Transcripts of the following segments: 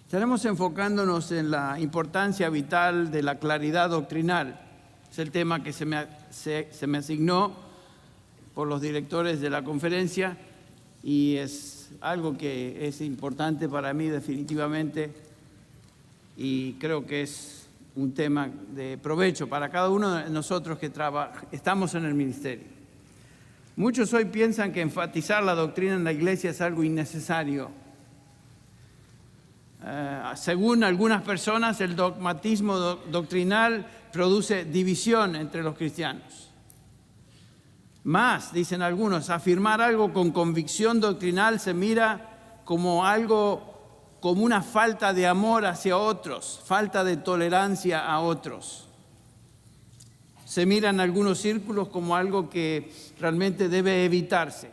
Estaremos enfocándonos en la importancia vital de la claridad doctrinal. Es el tema que se me asignó por los directores de la conferencia y es algo que es importante para mí definitivamente y creo que es un tema de provecho para cada uno de nosotros que estamos en el ministerio. Muchos hoy piensan que enfatizar la doctrina en la iglesia es algo innecesario. Según algunas personas, el dogmatismo doctrinal produce división entre los cristianos. Más, dicen algunos, afirmar algo con convicción doctrinal se mira como una falta de amor hacia otros, falta de tolerancia a otros. Se mira en algunos círculos como algo que realmente debe evitarse.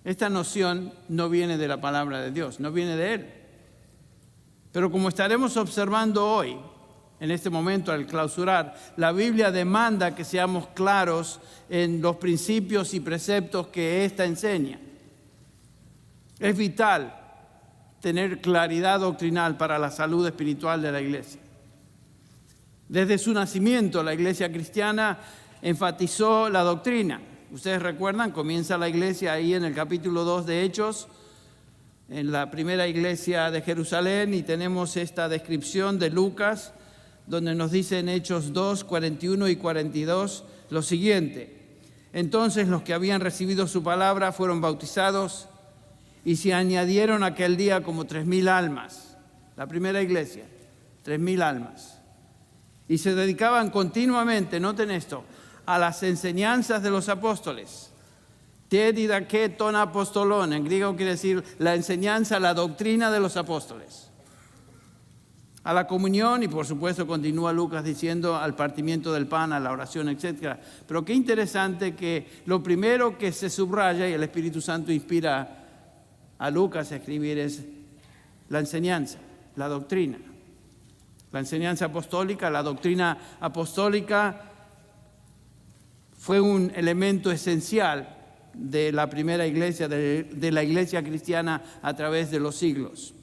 Esta noción no viene de la palabra de Dios, no viene de Él. Pero como estaremos observando hoy, en este momento al clausurar, la Biblia demanda que seamos claros en los principios y preceptos que ésta enseña. Es vital tener claridad doctrinal para la salud espiritual de la iglesia. Desde su nacimiento, la iglesia cristiana enfatizó la doctrina. Ustedes recuerdan, comienza la iglesia ahí en el capítulo 2 de Hechos, en la primera iglesia de Jerusalén, y tenemos esta descripción de Lucas, donde nos dice en Hechos 2, 41 y 42 lo siguiente: entonces los que habían recibido su palabra fueron bautizados y se añadieron aquel día como 3,000 almas. La primera iglesia, 3,000 almas. Y se dedicaban continuamente, noten esto, a las enseñanzas de los apóstoles. Te didaké ton apostolón, en griego quiere decir la enseñanza, la doctrina de los apóstoles. A la comunión y por supuesto continúa Lucas diciendo al partimiento del pan, a la oración, etc. Pero qué interesante que lo primero que se subraya y el Espíritu Santo inspira a Lucas a escribir es la enseñanza, la doctrina. La enseñanza apostólica, la doctrina apostólica fue un elemento esencial de la primera iglesia, de la iglesia cristiana a través de los siglos.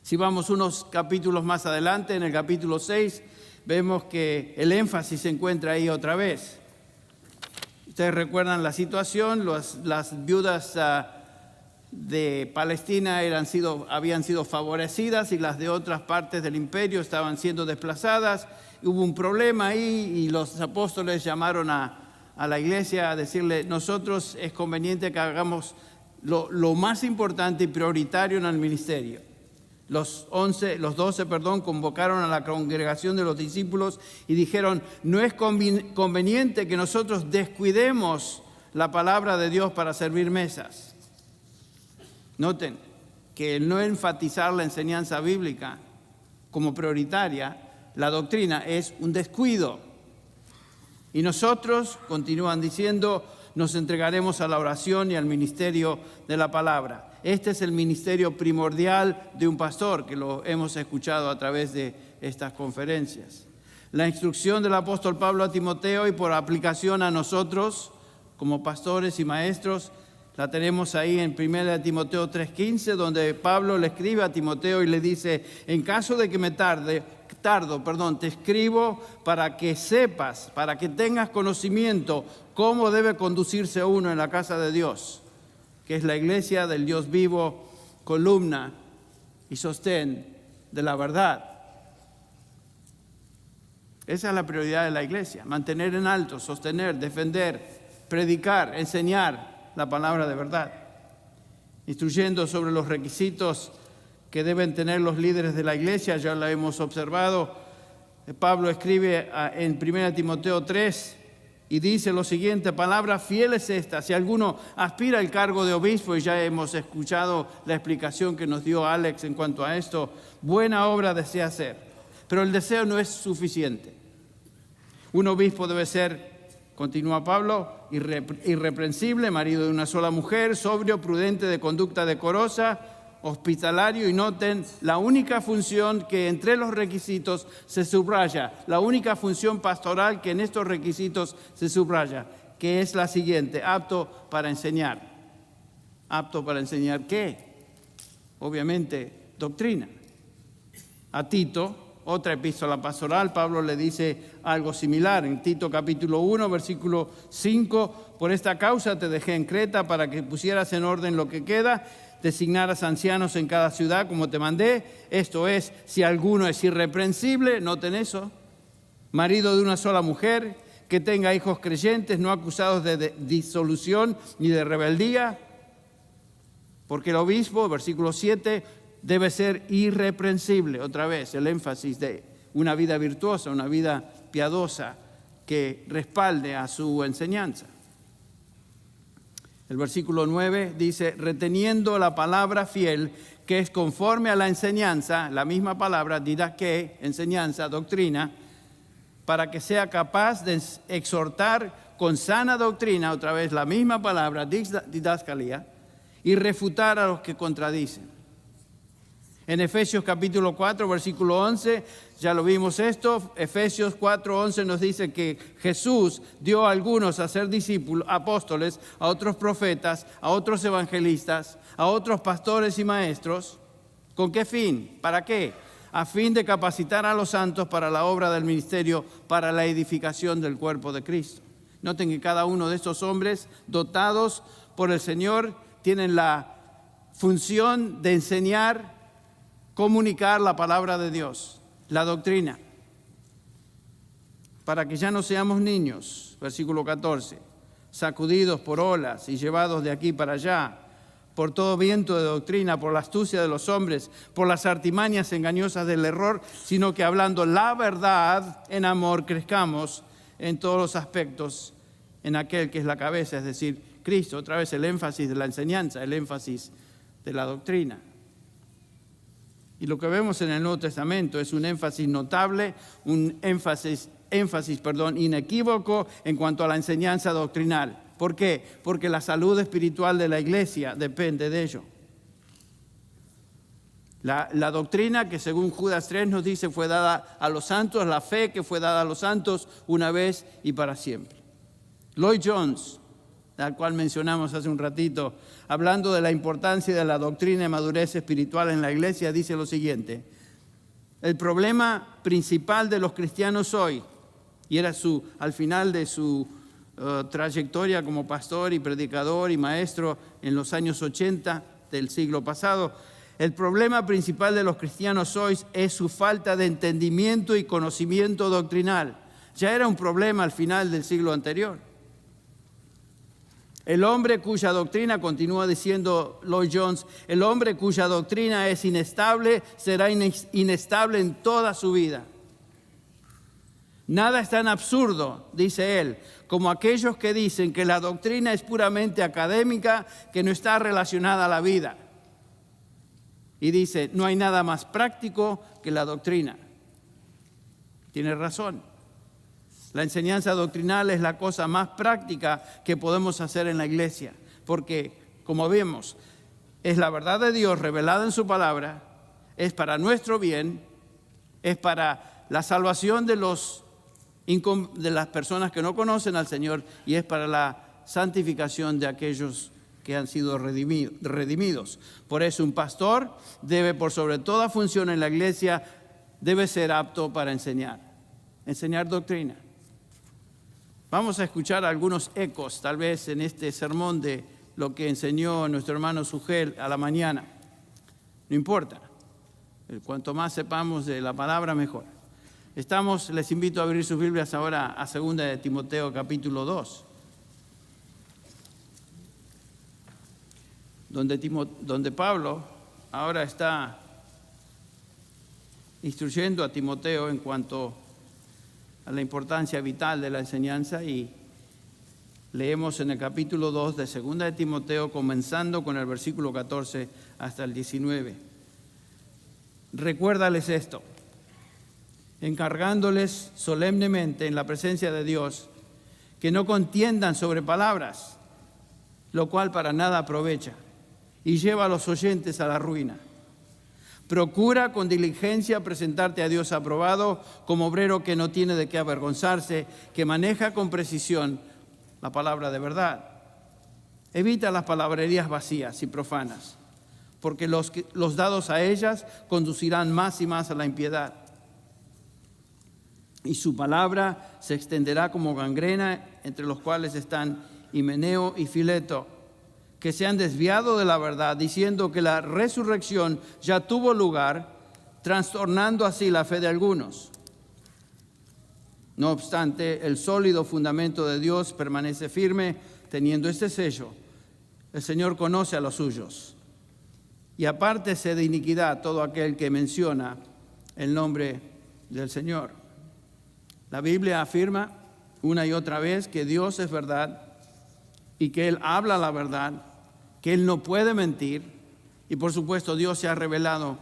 Si vamos unos capítulos más adelante, en el capítulo 6, vemos que el énfasis se encuentra ahí otra vez. Ustedes recuerdan la situación, las viudas de Palestina habían sido favorecidas y las de otras partes del imperio estaban siendo desplazadas. Hubo un problema ahí y los apóstoles llamaron a la iglesia a decirle: nosotros es conveniente que hagamos lo más importante y prioritario en el ministerio. Los 12 convocaron a la congregación de los discípulos y dijeron: no es conveniente que nosotros descuidemos la palabra de Dios para servir mesas. Noten que el no enfatizar la enseñanza bíblica como prioritaria, la doctrina, es un descuido. Y nosotros, continúan diciendo, nos entregaremos a la oración y al ministerio de la palabra. Este es el ministerio primordial de un pastor, que lo hemos escuchado a través de estas conferencias. La instrucción del apóstol Pablo a Timoteo y por aplicación a nosotros como pastores y maestros, la tenemos ahí en 1 Timoteo 3:15, donde Pablo le escribe a Timoteo y le dice: en caso de que me tardo, te escribo para que sepas, para que tengas conocimiento cómo debe conducirse uno en la casa de Dios, que es la iglesia del Dios vivo, columna y sostén de la verdad. Esa es la prioridad de la iglesia: mantener en alto, sostener, defender, predicar, enseñar la palabra de verdad, instruyendo sobre los requisitos que deben tener los líderes de la iglesia. Ya lo hemos observado. Pablo escribe en 1 Timoteo 3 y dice lo siguiente: palabra fiel es esta, si alguno aspira al cargo de obispo, y ya hemos escuchado la explicación que nos dio Alex en cuanto a esto, buena obra desea hacer, pero el deseo no es suficiente. Un obispo debe ser, continúa Pablo, irreprensible, marido de una sola mujer, sobrio, prudente, de conducta decorosa, hospitalario. Y noten la única función que entre los requisitos se subraya, la única función pastoral que en estos requisitos se subraya, que es la siguiente: apto para enseñar. ¿Apto para enseñar qué? Obviamente doctrina. A Tito, otra epístola pastoral, Pablo le dice algo similar. En Tito capítulo 1, versículo 5, por esta causa te dejé en Creta para que pusieras en orden lo que queda, designaras ancianos en cada ciudad como te mandé. Esto es, si alguno es irreprensible, noten eso, marido de una sola mujer, que tenga hijos creyentes, no acusados de disolución ni de rebeldía, porque el obispo, versículo 7, debe ser irreprensible. Otra vez, el énfasis de una vida virtuosa, una vida piadosa que respalde a su enseñanza. El versículo 9 dice, reteniendo la palabra fiel, que es conforme a la enseñanza, la misma palabra, didaqué, enseñanza, doctrina, para que sea capaz de exhortar con sana doctrina, otra vez la misma palabra, didascalía, y refutar a los que contradicen. En Efesios capítulo 4, versículo 11, ya lo vimos esto, Efesios 4, 11 nos dice que Jesús dio a algunos a ser discípulos, apóstoles, a otros profetas, a otros evangelistas, a otros pastores y maestros. ¿Con qué fin? ¿Para qué? A fin de capacitar a los santos para la obra del ministerio, para la edificación del cuerpo de Cristo. Noten que cada uno de estos hombres dotados por el Señor tienen la función de enseñar, comunicar la palabra de Dios, la doctrina, para que ya no seamos niños, versículo 14, sacudidos por olas y llevados de aquí para allá, por todo viento de doctrina, por la astucia de los hombres, por las artimañas engañosas del error, sino que hablando la verdad en amor crezcamos en todos los aspectos en aquel que es la cabeza, es decir, Cristo. Otra vez el énfasis de la enseñanza, el énfasis de la doctrina. Y lo que vemos en el Nuevo Testamento es un énfasis notable, un énfasis, inequívoco en cuanto a la enseñanza doctrinal. ¿Por qué? Porque la salud espiritual de la iglesia depende de ello. La doctrina que según Judas 3 nos dice fue dada a los santos, la fe que fue dada a los santos una vez y para siempre. Lloyd Jones, al cual mencionamos hace un ratito, hablando de la importancia de la doctrina y madurez espiritual en la iglesia, dice lo siguiente: el problema principal de los cristianos hoy, y era al final de su trayectoria como pastor y predicador y maestro en los años 80 del siglo pasado, el problema principal de los cristianos hoy es su falta de entendimiento y conocimiento doctrinal. Ya era un problema al final del siglo anterior. El hombre cuya doctrina, continúa diciendo Lloyd Jones, el hombre cuya doctrina es inestable, será inestable en toda su vida. Nada es tan absurdo, dice él, como aquellos que dicen que la doctrina es puramente académica, que no está relacionada a la vida. Y dice, no hay nada más práctico que la doctrina. Tiene razón. La enseñanza doctrinal es la cosa más práctica que podemos hacer en la iglesia, porque, como vemos, es la verdad de Dios revelada en su palabra, es para nuestro bien, es para la salvación de las personas que no conocen al Señor y es para la santificación de aquellos que han sido redimidos. Por eso un pastor debe, por sobre toda función en la iglesia, debe ser apto para enseñar doctrina. Vamos a escuchar algunos ecos, tal vez en este sermón, de lo que enseñó nuestro hermano Sugel a la mañana. No importa, cuanto más sepamos de la palabra, mejor. Les invito a abrir sus Biblias ahora a 2 de Timoteo capítulo 2, donde Pablo ahora está instruyendo a Timoteo en cuanto a la importancia vital de la enseñanza, y leemos en el capítulo 2 de 2 de Timoteo, comenzando con el versículo 14 hasta el 19. Recuérdales esto, encargándoles solemnemente en la presencia de Dios que no contiendan sobre palabras, lo cual para nada aprovecha y lleva a los oyentes a la ruina. Procura con diligencia presentarte a Dios aprobado como obrero que no tiene de qué avergonzarse, que maneja con precisión la palabra de verdad. Evita las palabrerías vacías y profanas, porque los dados a ellas conducirán más y más a la impiedad. Y su palabra se extenderá como gangrena, entre los cuales están Himeneo y Fileto, que se han desviado de la verdad, diciendo que la resurrección ya tuvo lugar, trastornando así la fe de algunos. No obstante, el sólido fundamento de Dios permanece firme, teniendo este sello: el Señor conoce a los suyos, y apártese de iniquidad todo aquel que menciona el nombre del Señor. La Biblia afirma una y otra vez que Dios es verdad y que Él habla la verdad, que Él no puede mentir, y por supuesto Dios se ha revelado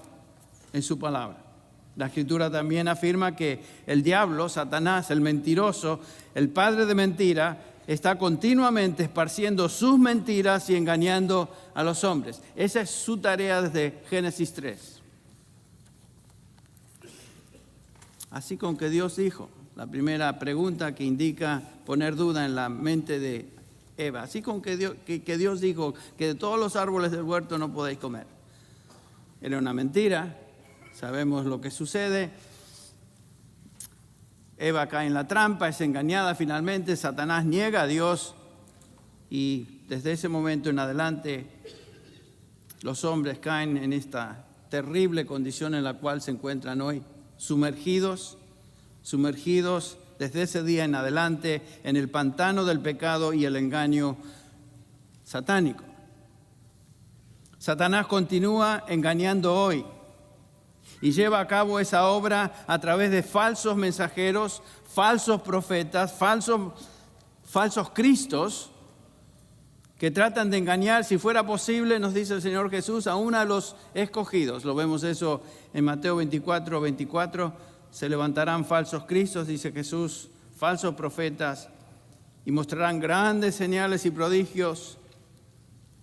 en su palabra. La Escritura también afirma que el diablo, Satanás, el mentiroso, el padre de mentira, está continuamente esparciendo sus mentiras y engañando a los hombres. Esa es su tarea desde Génesis 3. Así con que Dios dijo, la primera pregunta que indica poner duda en la mente de Eva, así con que Dios dijo que de todos los árboles del huerto no podéis comer. Era una mentira, sabemos lo que sucede. Eva cae en la trampa, es engañada finalmente, Satanás niega a Dios y desde ese momento en adelante los hombres caen en esta terrible condición en la cual se encuentran hoy, sumergidos desde ese día en adelante en el pantano del pecado y el engaño satánico. Satanás continúa engañando hoy y lleva a cabo esa obra a través de falsos mensajeros, falsos profetas, falsos cristos que tratan de engañar, si fuera posible, nos dice el Señor Jesús, aún a los escogidos. Lo vemos eso en Mateo 24. Se levantarán falsos cristos, dice Jesús, falsos profetas, y mostrarán grandes señales y prodigios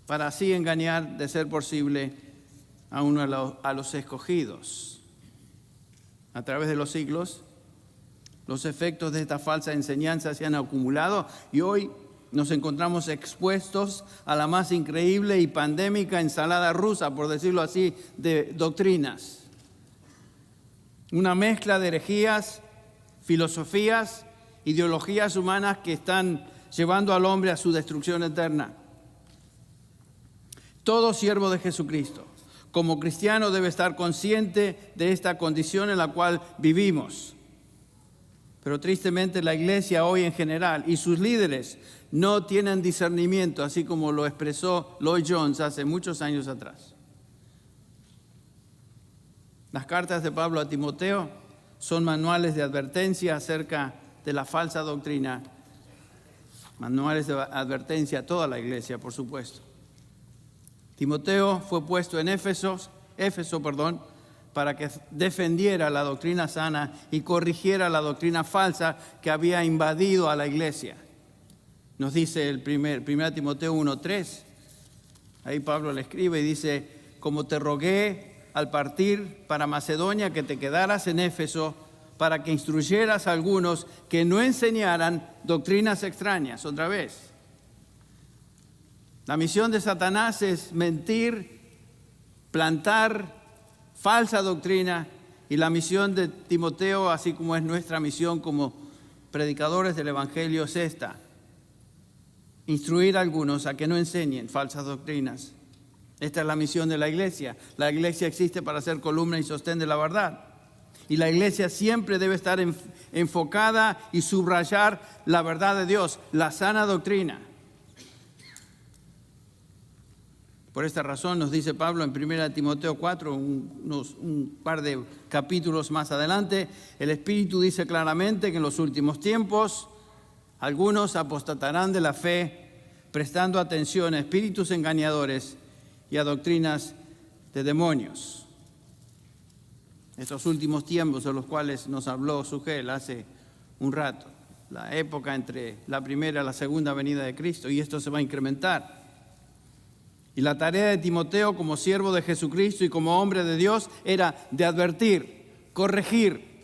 para así engañar, de ser posible, aún a los escogidos. A través de los siglos, los efectos de esta falsa enseñanza se han acumulado y hoy nos encontramos expuestos a la más increíble y pandémica ensalada rusa, por decirlo así, de doctrinas. Una mezcla de herejías, filosofías, ideologías humanas que están llevando al hombre a su destrucción eterna. Todo siervo de Jesucristo, como cristiano, debe estar consciente de esta condición en la cual vivimos. Pero tristemente la iglesia hoy en general y sus líderes no tienen discernimiento, así como lo expresó Lloyd Jones hace muchos años atrás. Las cartas de Pablo a Timoteo son manuales de advertencia acerca de la falsa doctrina, manuales de advertencia a toda la iglesia, por supuesto. Timoteo fue puesto en Éfeso, para que defendiera la doctrina sana y corrigiera la doctrina falsa que había invadido a la iglesia. Nos dice el 1 Timoteo 1:3. Ahí Pablo le escribe y dice: como te rogué al partir para Macedonia que te quedaras en Éfeso para que instruyeras a algunos que no enseñaran doctrinas extrañas. Otra vez, la misión de Satanás es mentir, plantar falsa doctrina, y la misión de Timoteo, así como es nuestra misión como predicadores del Evangelio, es esta: instruir a algunos a que no enseñen falsas doctrinas. Esta es la misión de la iglesia. La iglesia existe para ser columna y sostén de la verdad. Y la iglesia siempre debe estar enfocada y subrayar la verdad de Dios, la sana doctrina. Por esta razón nos dice Pablo en 1 Timoteo 4, un par de capítulos más adelante, el Espíritu dice claramente que en los últimos tiempos algunos apostatarán de la fe, prestando atención a espíritus engañadores y a doctrinas de demonios. Estos últimos tiempos de los cuales nos habló Sugel hace un rato, la época entre la primera y la segunda venida de Cristo, y esto se va a incrementar. Y la tarea de Timoteo como siervo de Jesucristo y como hombre de Dios era de advertir, corregir,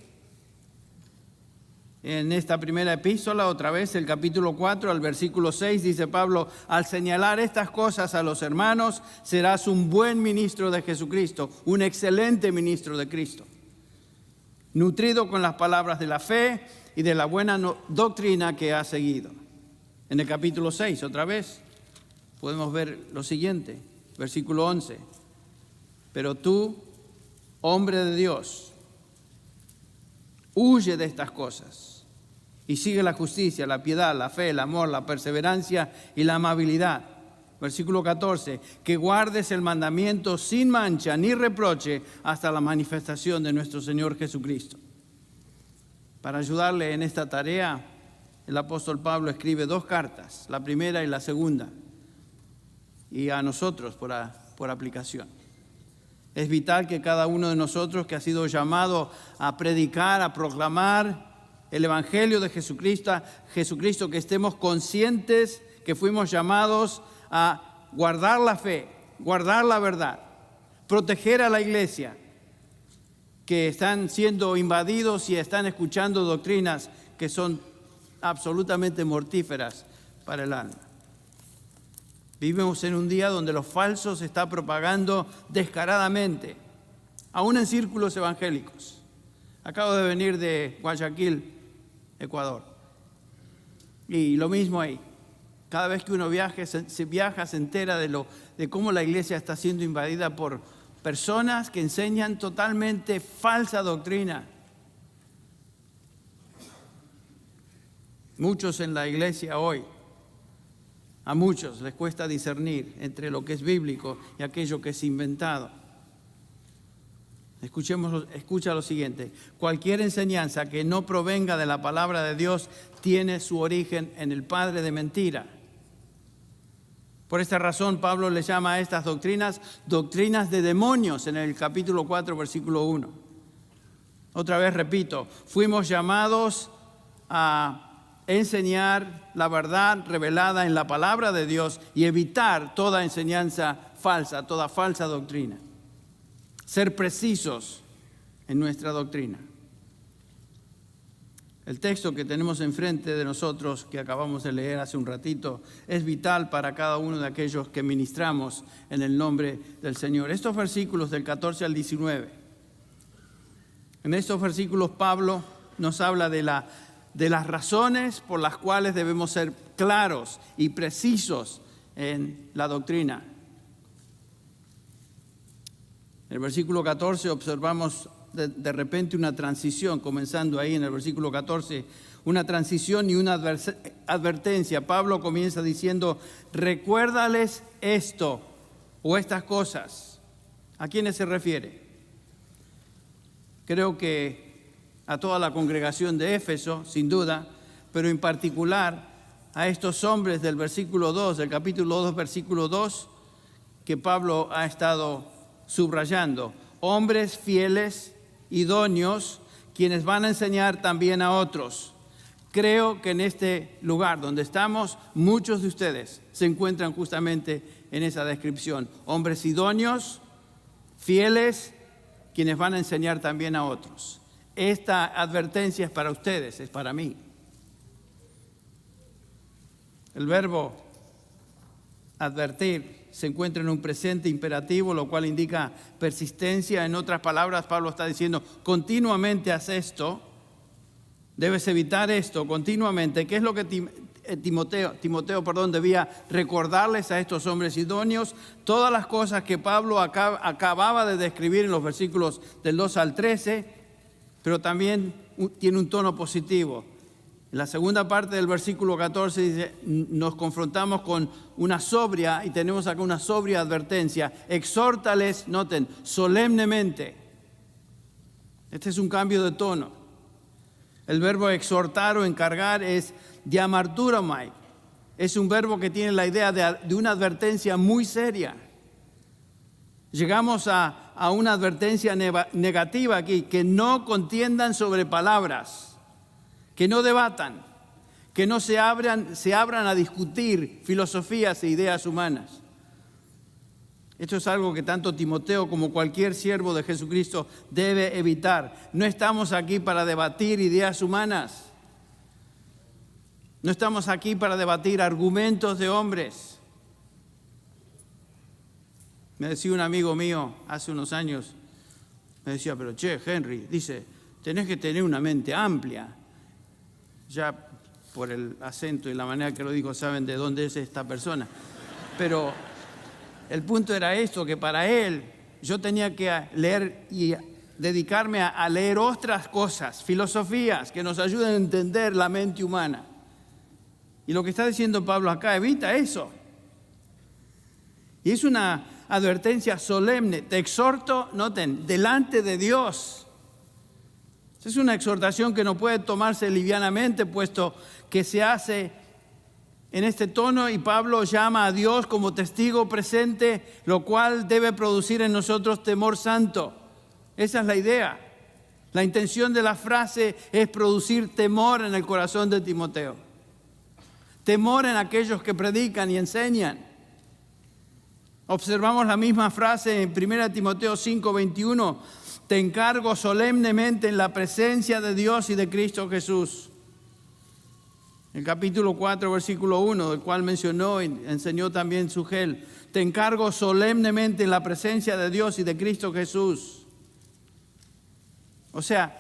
En esta primera epístola, otra vez, el capítulo 4, al versículo 6, dice Pablo: al señalar estas cosas a los hermanos, serás un buen ministro de Jesucristo, un excelente ministro de Cristo, nutrido con las palabras de la fe y de la buena doctrina que has seguido. En el capítulo 6, otra vez, podemos ver lo siguiente, versículo 11. Pero tú, hombre de Dios, huye de estas cosas y sigue la justicia, la piedad, la fe, el amor, la perseverancia y la amabilidad. Versículo 14, que guardes el mandamiento sin mancha ni reproche hasta la manifestación de nuestro Señor Jesucristo. Para ayudarle en esta tarea, el apóstol Pablo escribe 2 cartas, la primera y la segunda, y a nosotros por aplicación. Es vital que cada uno de nosotros que ha sido llamado a predicar, a proclamar el Evangelio de Jesucristo, que estemos conscientes que fuimos llamados a guardar la fe, guardar la verdad, proteger a la iglesia, que están siendo invadidos y están escuchando doctrinas que son absolutamente mortíferas para el alma. Vivimos en un día donde los falsos se están propagando descaradamente, aún en círculos evangélicos. Acabo de venir de Guayaquil, Ecuador, y lo mismo ahí. Cada vez que uno viaja, se entera de cómo la iglesia está siendo invadida por personas que enseñan totalmente falsa doctrina. Muchos en la iglesia hoy, a muchos les cuesta discernir entre lo que es bíblico y aquello que es inventado. Escucha lo siguiente: cualquier enseñanza que no provenga de la palabra de Dios tiene su origen en el padre de mentira. Por esta razón, Pablo le llama a estas doctrinas de demonios en el capítulo 4, versículo 1. Otra vez repito, fuimos llamados a enseñar la verdad revelada en la palabra de Dios y evitar toda enseñanza falsa, toda falsa doctrina. Ser precisos en nuestra doctrina. El texto que tenemos enfrente de nosotros, que acabamos de leer hace un ratito, es vital para cada uno de aquellos que ministramos en el nombre del Señor. Estos versículos del 14 al 19. En estos versículos Pablo nos habla de las razones por las cuales debemos ser claros y precisos en la doctrina. En el versículo 14 observamos de repente una transición, comenzando ahí en el versículo 14, una transición y una advertencia. Pablo comienza diciendo: recuérdales esto o estas cosas. ¿A quiénes se refiere? Creo que a toda la congregación de Éfeso, sin duda, pero en particular a estos hombres del versículo 2, del capítulo 2, versículo 2, que Pablo ha estado subrayando. Hombres fieles, idóneos, quienes van a enseñar también a otros. Creo que en este lugar donde estamos, muchos de ustedes se encuentran justamente en esa descripción. Hombres idóneos, fieles, quienes van a enseñar también a otros. Esta advertencia es para ustedes, es para mí. El verbo advertir se encuentra en un presente imperativo, lo cual indica persistencia. En otras palabras, Pablo está diciendo: continuamente haz esto, debes evitar esto continuamente. ¿Qué es lo que Timoteo debía recordarles a estos hombres idóneos? Todas las cosas que Pablo acababa de describir en los versículos del 2 al 13, pero también tiene un tono positivo. En la segunda parte del versículo 14 dice, nos confrontamos con una sobria, y tenemos acá una sobria advertencia: exhórtales, noten, solemnemente. Este es un cambio de tono. El verbo exhortar o encargar es diamarturomai. Es un verbo que tiene la idea de una advertencia muy seria. Llegamos a una advertencia negativa aquí: que no contiendan sobre palabras, que no debatan, que no se abran a discutir filosofías e ideas humanas. Esto es algo que tanto Timoteo como cualquier siervo de Jesucristo debe evitar. No estamos aquí para debatir ideas humanas. No estamos aquí para debatir argumentos de hombres. Me decía un amigo mío hace unos años, me decía, pero che, Henry, dice, tenés que tener una mente amplia. Ya por el acento y la manera que lo dijo saben de dónde es esta persona. Pero el punto era esto, que para él yo tenía que leer y dedicarme a leer otras cosas, filosofías que nos ayuden a entender la mente humana. Y lo que está diciendo Pablo acá, evita eso. Y es una advertencia solemne. Te exhorto, noten, delante de Dios. Es una exhortación que no puede tomarse livianamente, puesto que se hace en este tono y Pablo llama a Dios como testigo presente, lo cual debe producir en nosotros temor santo. Esa es la idea. La intención de la frase es producir temor en el corazón de Timoteo. Temor en aquellos que predican y enseñan. Observamos la misma frase en 1 Timoteo 5:21. Te encargo solemnemente en la presencia de Dios y de Cristo Jesús. El capítulo 4, versículo 1, del cual mencionó y enseñó también Sugel. Te encargo solemnemente en la presencia de Dios y de Cristo Jesús. O sea,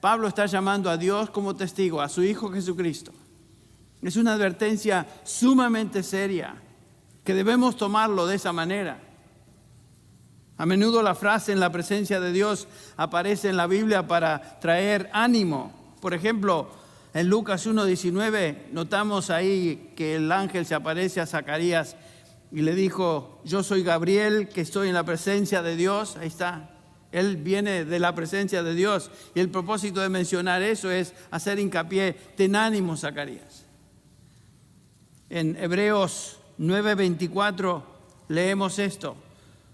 Pablo está llamando a Dios como testigo, a su Hijo Jesucristo. Es una advertencia sumamente seria, que debemos tomarlo de esa manera. A menudo la frase en la presencia de Dios aparece en la Biblia para traer ánimo. Por ejemplo, en Lucas 1:19 notamos ahí que el ángel se aparece a Zacarías y le dijo, yo soy Gabriel, que estoy en la presencia de Dios. Ahí está. Él viene de la presencia de Dios. Y el propósito de mencionar eso es hacer hincapié, ten ánimo, Zacarías. En Hebreos 9:24 leemos esto.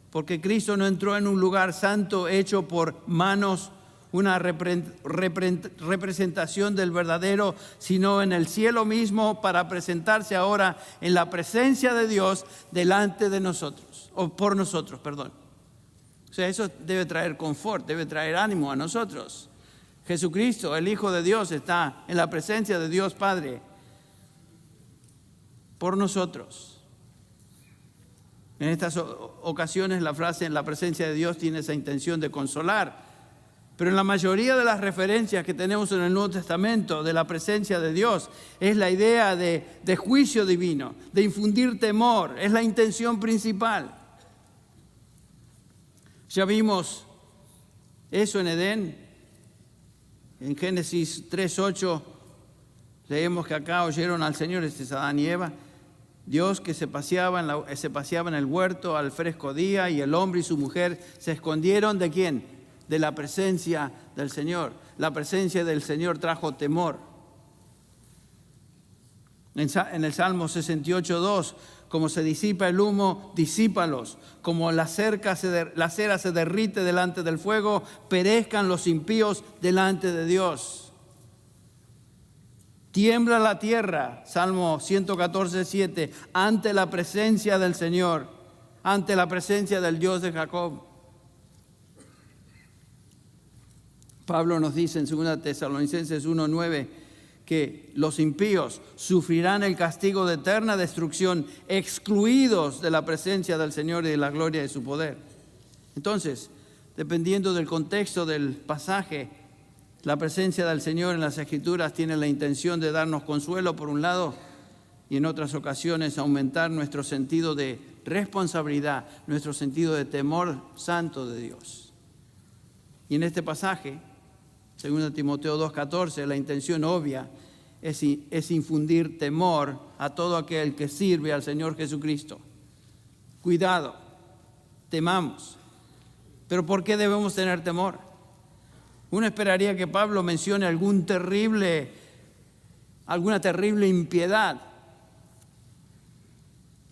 Porque Cristo no entró en un lugar santo hecho por manos, una representación del verdadero, sino en el cielo mismo para presentarse ahora en la presencia de Dios delante de nosotros, o por nosotros, perdón. O sea, eso debe traer confort, debe traer ánimo a nosotros. Jesucristo, el Hijo de Dios, está en la presencia de Dios Padre por nosotros. En estas ocasiones la frase en la presencia de Dios tiene esa intención de consolar. Pero en la mayoría de las referencias que tenemos en el Nuevo Testamento de la presencia de Dios es la idea de juicio divino, de infundir temor, es la intención principal. Ya vimos eso en Edén. En Génesis 3:8 leemos que acá oyeron al Señor, este es Adán y Eva, Dios que se paseaba en el huerto al fresco día y el hombre y su mujer se escondieron ¿de quién? De la presencia del Señor. La presencia del Señor trajo temor. En el Salmo 68:2, como se disipa el humo, disípalos. Como la cera se derrite delante del fuego, perezcan los impíos delante de Dios. Tiembla la tierra, Salmo 114:7, ante la presencia del Señor, ante la presencia del Dios de Jacob. Pablo nos dice en 2 Tesalonicenses 1:9 que los impíos sufrirán el castigo de eterna destrucción, excluidos de la presencia del Señor y de la gloria de su poder. Entonces, dependiendo del contexto del pasaje, la presencia del Señor en las Escrituras tiene la intención de darnos consuelo por un lado y en otras ocasiones aumentar nuestro sentido de responsabilidad, nuestro sentido de temor santo de Dios. Y en este pasaje, 2 Timoteo 2:14, la intención obvia es infundir temor a todo aquel que sirve al Señor Jesucristo. Cuidado, temamos. ¿Pero por qué debemos tener temor? Uno esperaría que Pablo mencione alguna terrible impiedad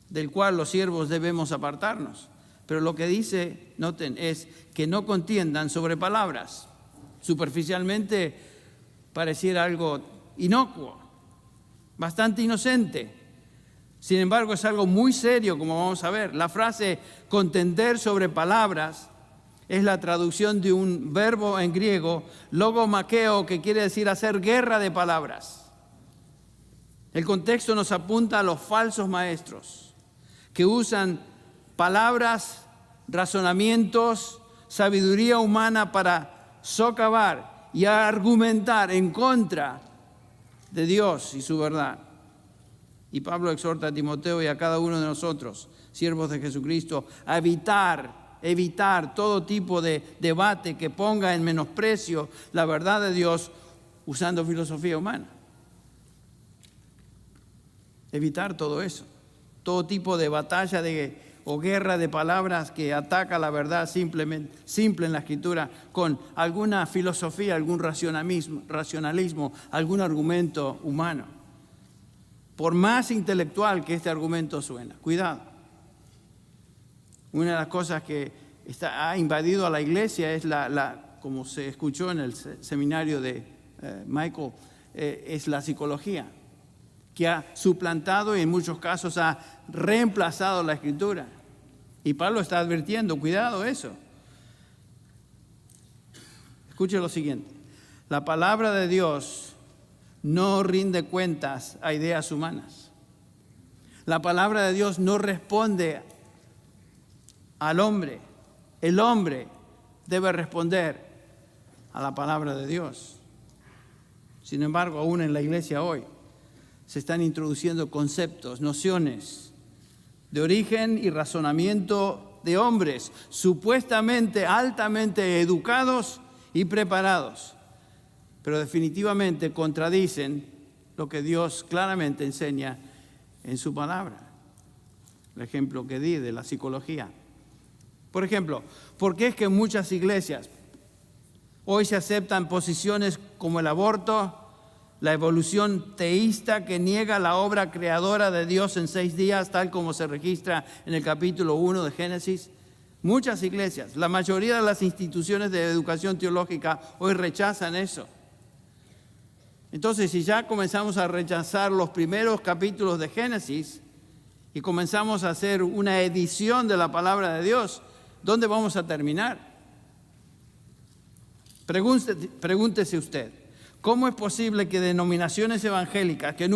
del cual los siervos debemos apartarnos. Pero lo que dice, noten, es que no contiendan sobre palabras. Superficialmente pareciera algo inocuo, bastante inocente. Sin embargo, es algo muy serio, como vamos a ver. La frase contender sobre palabras es la traducción de un verbo en griego, logomakeo, que quiere decir hacer guerra de palabras. El contexto nos apunta a los falsos maestros que usan palabras, razonamientos, sabiduría humana para socavar y argumentar en contra de Dios y su verdad. Y Pablo exhorta a Timoteo y a cada uno de nosotros, siervos de Jesucristo, a evitar todo tipo de debate que ponga en menosprecio la verdad de Dios usando filosofía humana. Evitar todo eso, todo tipo de batalla o guerra de palabras que ataca la verdad simple en la Escritura con alguna filosofía, algún racionalismo, algún argumento humano. Por más intelectual que este argumento suena, cuidado. Una de las cosas que ha invadido a la iglesia es como se escuchó en el seminario de Michael, es la psicología, que ha suplantado y en muchos casos ha reemplazado la Escritura. Y Pablo está advirtiendo, cuidado eso. Escuche lo siguiente: la palabra de Dios no rinde cuentas a ideas humanas. La palabra de Dios no responde al hombre. El hombre debe responder a la palabra de Dios. Sin embargo, aún en la iglesia hoy se están introduciendo conceptos, nociones de origen y razonamiento de hombres supuestamente altamente educados y preparados, pero definitivamente contradicen lo que Dios claramente enseña en su palabra. El ejemplo que di de la psicología. Por ejemplo, ¿por qué es que en muchas iglesias hoy se aceptan posiciones como el aborto, la evolución teísta que niega la obra creadora de Dios en 6 días, tal como se registra en el capítulo 1 de Génesis? Muchas iglesias, la mayoría de las instituciones de educación teológica hoy rechazan eso. Entonces, si ya comenzamos a rechazar los primeros capítulos de Génesis y comenzamos a hacer una edición de la palabra de Dios, ¿dónde vamos a terminar? Pregúntese usted, ¿cómo es posible que denominaciones evangélicas que en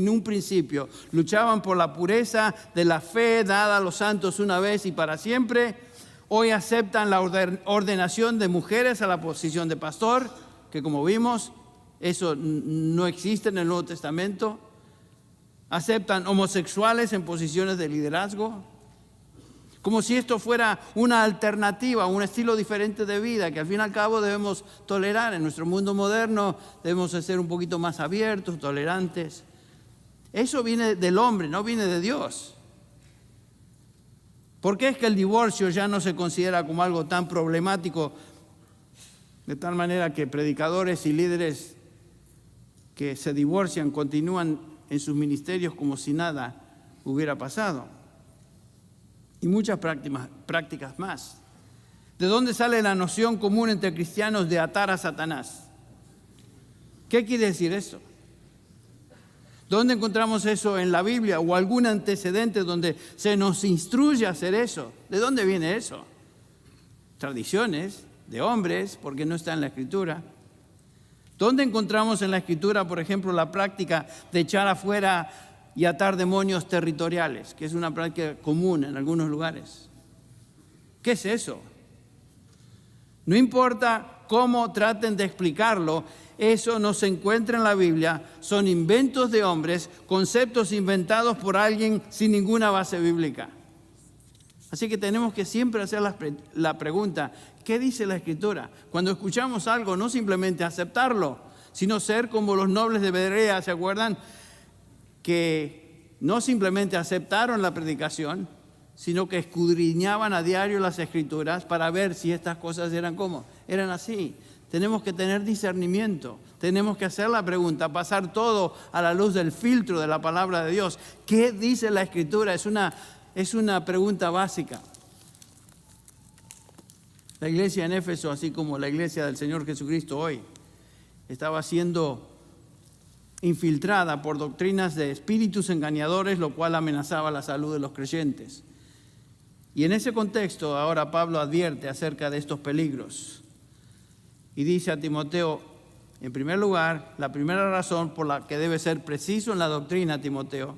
un principio luchaban por la pureza de la fe dada a los santos una vez y para siempre, hoy aceptan la ordenación de mujeres a la posición de pastor, que como vimos, eso no existe en el Nuevo Testamento? Aceptan homosexuales en posiciones de liderazgo, como si esto fuera una alternativa, un estilo diferente de vida que al fin y al cabo debemos tolerar. En nuestro mundo moderno debemos ser un poquito más abiertos, tolerantes. Eso viene del hombre, no viene de Dios. ¿Por qué es que el divorcio ya no se considera como algo tan problemático, de tal manera que predicadores y líderes que se divorcian continúan en sus ministerios como si nada hubiera pasado? Y muchas prácticas más. ¿De dónde sale la noción común entre cristianos de atar a Satanás? ¿Qué quiere decir eso? ¿Dónde encontramos eso en la Biblia o algún antecedente donde se nos instruye a hacer eso? ¿De dónde viene eso? Tradiciones de hombres, porque no está en la Escritura. ¿Dónde encontramos en la Escritura, por ejemplo, la práctica de echar afuera y atar demonios territoriales, que es una práctica común en algunos lugares? ¿Qué es eso? No importa cómo traten de explicarlo, eso no se encuentra en la Biblia, son inventos de hombres, conceptos inventados por alguien sin ninguna base bíblica. Así que tenemos que siempre hacer la pregunta, ¿qué dice la Escritura? Cuando escuchamos algo, no simplemente aceptarlo, sino ser como los nobles de Berea, ¿se acuerdan? Que no simplemente aceptaron la predicación, sino que escudriñaban a diario las Escrituras para ver si estas cosas eran así. Tenemos que tener discernimiento, tenemos que hacer la pregunta, pasar todo a la luz del filtro de la palabra de Dios. ¿Qué dice la Escritura? Es una pregunta básica. La iglesia en Éfeso, así como la iglesia del Señor Jesucristo hoy, estaba siendo infiltrada por doctrinas de espíritus engañadores, lo cual amenazaba la salud de los creyentes. Y en ese contexto, ahora Pablo advierte acerca de estos peligros. Y dice a Timoteo, En primer lugar, la primera razón por la que debe ser preciso en la doctrina, Timoteo,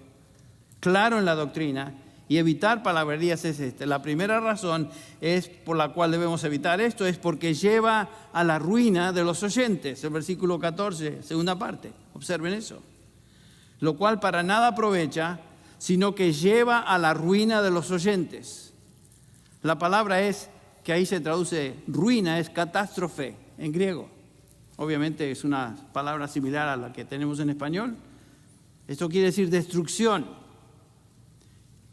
claro en la doctrina y evitar palabrerías es esta. La primera razón es por la cual debemos evitar esto es porque lleva a la ruina de los oyentes. El versículo 14, segunda parte. Observen eso. Lo cual para nada aprovecha, sino que lleva a la ruina de los oyentes. La palabra que ahí se traduce ruina, es catástrofe en griego. Obviamente es una palabra similar a la que tenemos en español. Esto quiere decir destrucción.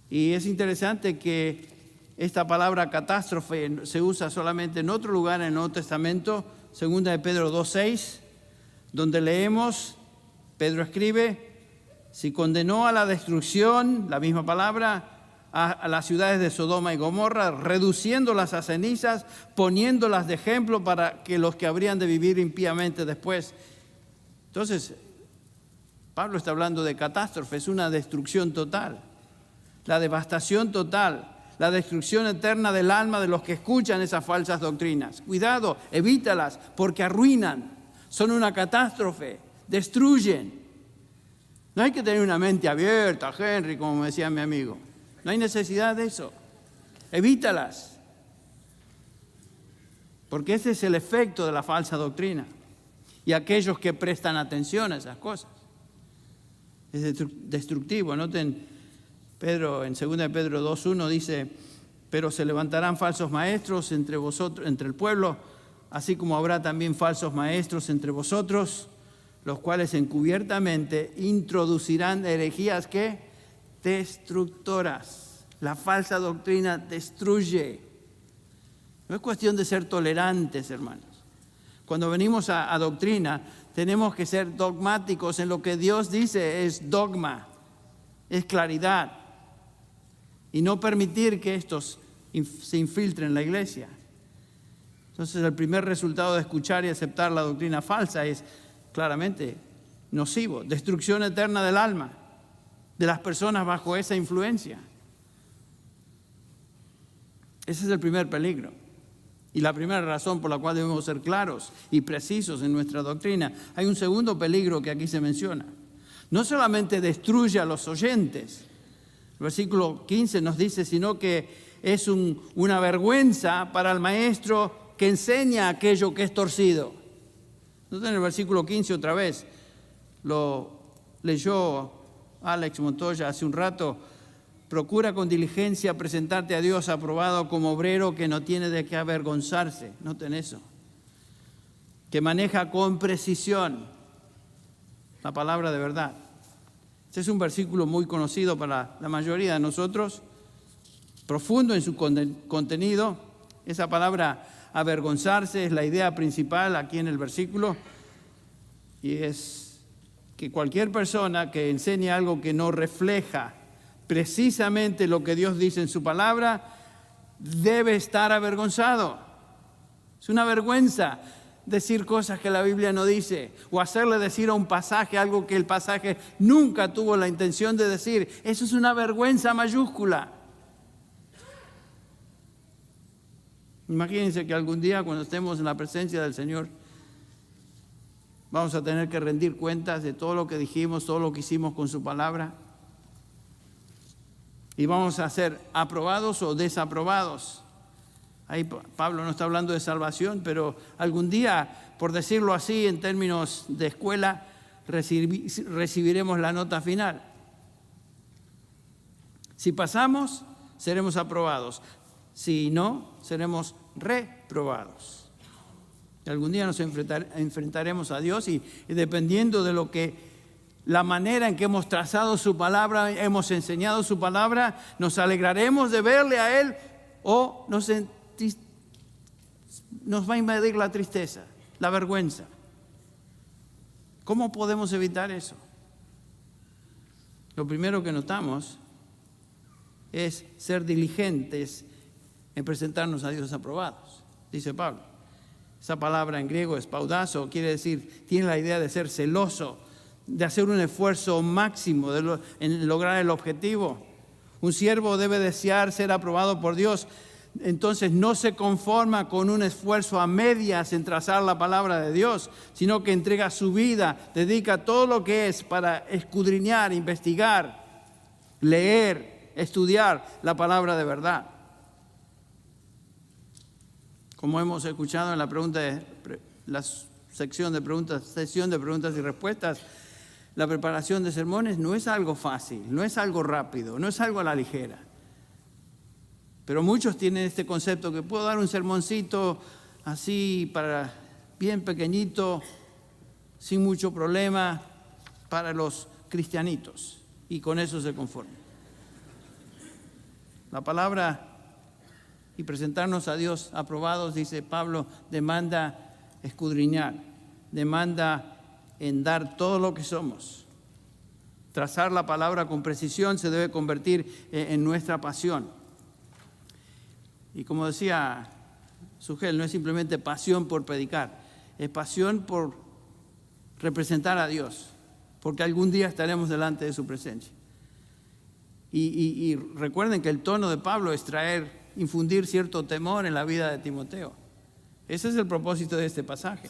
Y es interesante que esta palabra catástrofe se usa solamente en otro lugar en el Nuevo Testamento, 2 de Pedro 2:6, donde leemos, Pedro escribe, si condenó a la destrucción, la misma palabra, a las ciudades de Sodoma y Gomorra, reduciéndolas a cenizas, poniéndolas de ejemplo para que los que habrían de vivir impíamente después. Entonces, Pablo está hablando de catástrofe, es una destrucción total, la devastación total, la destrucción eterna del alma de los que escuchan esas falsas doctrinas. Cuidado, evítalas, porque arruinan, son una catástrofe, destruyen. No hay que tener una mente abierta, Henry, como me decía mi amigo. No hay necesidad de eso. Evítalas. Porque ese es el efecto de la falsa doctrina. Y aquellos que prestan atención a esas cosas. Es destructivo. Noten, Pedro, en 2 de Pedro 2:1 dice, pero se levantarán falsos maestros entre vosotros, entre el pueblo, así como habrá también falsos maestros entre vosotros, los cuales encubiertamente introducirán herejías que destructoras. La falsa doctrina destruye. No es cuestión de ser tolerantes, hermanos. Cuando venimos a doctrina, tenemos que ser dogmáticos en lo que Dios dice, es dogma, es claridad. Y no permitir que estos se infiltren en la iglesia. Entonces, el primer resultado de escuchar y aceptar la doctrina falsa es claramente nocivo, destrucción eterna del alma, de las personas bajo esa influencia. Ese es el primer peligro. Y la primera razón por la cual debemos ser claros y precisos en nuestra doctrina. Hay un segundo peligro que aquí se menciona. No solamente destruye a los oyentes, el versículo 15 nos dice, sino que es una vergüenza para el maestro que enseña aquello que es torcido. Noten el versículo 15 otra vez. Lo leyó Alex Montoya hace un rato. Procura con diligencia presentarte a Dios aprobado como obrero que no tiene de qué avergonzarse. Noten eso. Que maneja con precisión la palabra de verdad. Este es un versículo muy conocido para la mayoría de nosotros, profundo en su contenido. Esa palabra avergonzarse es la idea principal aquí en el versículo, y es que cualquier persona que enseñe algo que no refleja precisamente lo que Dios dice en su palabra debe estar avergonzado. Es una vergüenza decir cosas que la Biblia no dice o hacerle decir a un pasaje algo que el pasaje nunca tuvo la intención de decir. Eso es una vergüenza mayúscula. Imagínense que algún día cuando estemos en la presencia del Señor vamos a tener que rendir cuentas de todo lo que dijimos, todo lo que hicimos con su palabra. Y vamos a ser aprobados o desaprobados. Ahí Pablo no está hablando de salvación, pero algún día, por decirlo así, en términos de escuela, recibiremos la nota final. Si pasamos, seremos aprobados. Si no, seremos reprobados. Y algún día nos enfrentaremos a Dios y dependiendo de la manera en que hemos trazado su palabra, hemos enseñado su palabra, nos alegraremos de verle a Él o nos va a invadir la tristeza, la vergüenza. ¿Cómo podemos evitar eso? Lo primero que notamos es ser diligentes en presentarnos a Dios aprobados, dice Pablo. Esa palabra en griego, espaudazo, quiere decir, tiene la idea de ser celoso, de hacer un esfuerzo máximo en lograr el objetivo. Un siervo debe desear ser aprobado por Dios entonces no se conforma con un esfuerzo a medias en trazar la palabra de Dios, sino que entrega su vida, dedica todo lo que es para escudriñar, investigar, leer, estudiar la palabra de verdad. Como hemos escuchado en la sesión de preguntas y respuestas, la preparación de sermones no es algo fácil, no es algo rápido, no es algo a la ligera. Pero muchos tienen este concepto que puedo dar un sermoncito así bien pequeñito, sin mucho problema, para los cristianitos, y con eso se conforman. La palabra y presentarnos a Dios aprobados, dice Pablo, demanda escudriñar, demanda en dar todo lo que somos. Trazar la palabra con precisión se debe convertir en nuestra pasión. Y como decía Sugel, no es simplemente pasión por predicar, es pasión por representar a Dios, porque algún día estaremos delante de su presencia. Y recuerden que el tono de Pablo es infundir cierto temor en la vida de Timoteo. Ese es el propósito de este pasaje.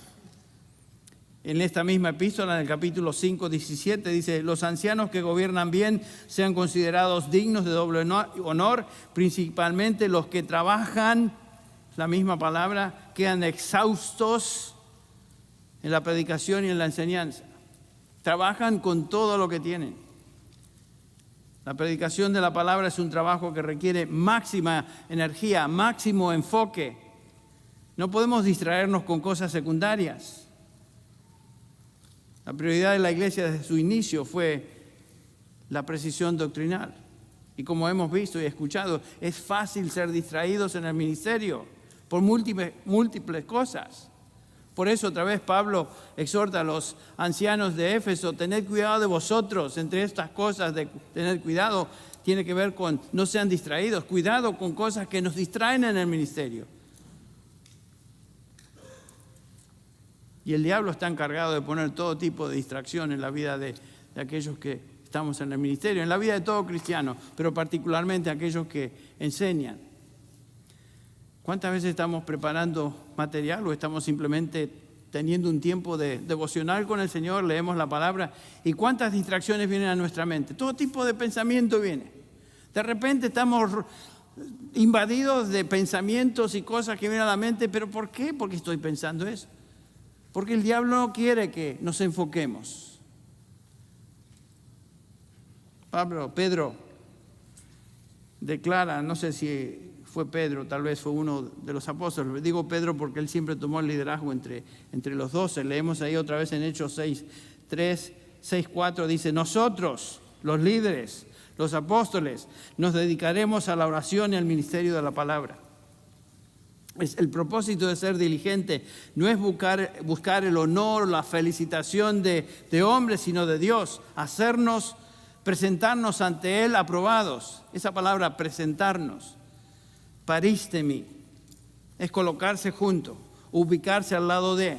En esta misma epístola, en el capítulo 5, 17, dice: los ancianos que gobiernan bien sean considerados dignos de doble honor, principalmente los que trabajan, la misma palabra, quedan exhaustos en la predicación y en la enseñanza. Trabajan con todo lo que tienen. La predicación de la palabra es un trabajo que requiere máxima energía, máximo enfoque. No podemos distraernos con cosas secundarias. La prioridad de la iglesia desde su inicio fue la precisión doctrinal. Y como hemos visto y escuchado, es fácil ser distraídos en el ministerio por múltiples cosas. Por eso otra vez Pablo exhorta a los ancianos de Éfeso: tened cuidado de vosotros. Entre estas cosas de tener cuidado tiene que ver con no sean distraídos. Cuidado con cosas que nos distraen en el ministerio. Y el diablo está encargado de poner todo tipo de distracción en la vida de aquellos que estamos en el ministerio, en la vida de todo cristiano, pero particularmente aquellos que enseñan. ¿Cuántas veces estamos preparando material o estamos simplemente teniendo un tiempo de devocional con el Señor, leemos la palabra, y cuántas distracciones vienen a nuestra mente? Todo tipo de pensamiento viene. De repente estamos invadidos de pensamientos y cosas que vienen a la mente, pero ¿por qué? Porque estoy pensando eso. Porque el diablo no quiere que nos enfoquemos. Pedro declara, no sé si fue Pedro, tal vez fue uno de los apóstoles. Digo Pedro porque él siempre tomó el liderazgo entre los 12. Leemos ahí otra vez en Hechos 6:3, 6:4, dice: nosotros, los líderes, los apóstoles, nos dedicaremos a la oración y al ministerio de la palabra. El propósito de ser diligente no es buscar el honor, la felicitación de hombres, sino de Dios. Presentarnos ante Él aprobados. Esa palabra, presentarnos, paristemi, es colocarse junto, ubicarse al lado de.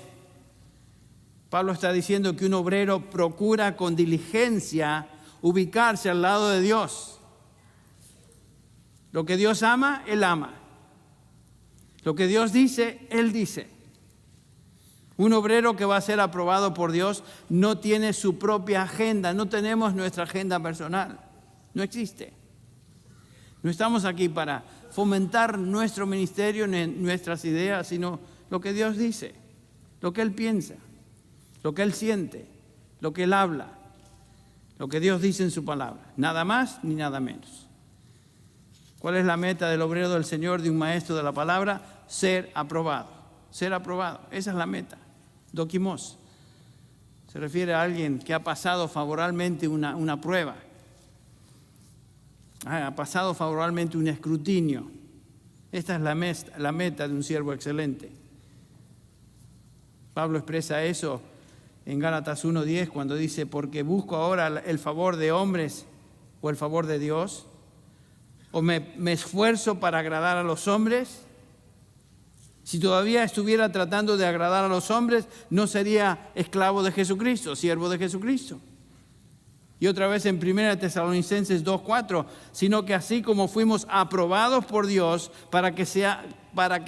Pablo está diciendo que un obrero procura con diligencia ubicarse al lado de Dios. Lo que Dios ama, Él ama. Lo que Dios dice, Él dice. Un obrero que va a ser aprobado por Dios no tiene su propia agenda. No tenemos nuestra agenda personal. No existe. No estamos aquí para fomentar nuestro ministerio ni nuestras ideas, sino lo que Dios dice, lo que Él piensa, lo que Él siente, lo que Él habla, lo que Dios dice en su palabra. Nada más ni nada menos. ¿Cuál es la meta del obrero del Señor, de un maestro de la palabra? Ser aprobado. Ser aprobado. Esa es la meta. Dokimos. Se refiere a alguien que ha pasado favorablemente una prueba. Ha pasado favorablemente un escrutinio. Esta es la meta de un siervo excelente. Pablo expresa eso en Gálatas 1:10 cuando dice: porque busco ahora el favor de hombres o el favor de Dios, o me esfuerzo para agradar a los hombres. Si todavía estuviera tratando de agradar a los hombres, no sería esclavo de Jesucristo, siervo de Jesucristo. Y otra vez en 1 Tesalonicenses 2:4, sino que así como fuimos aprobados por Dios para que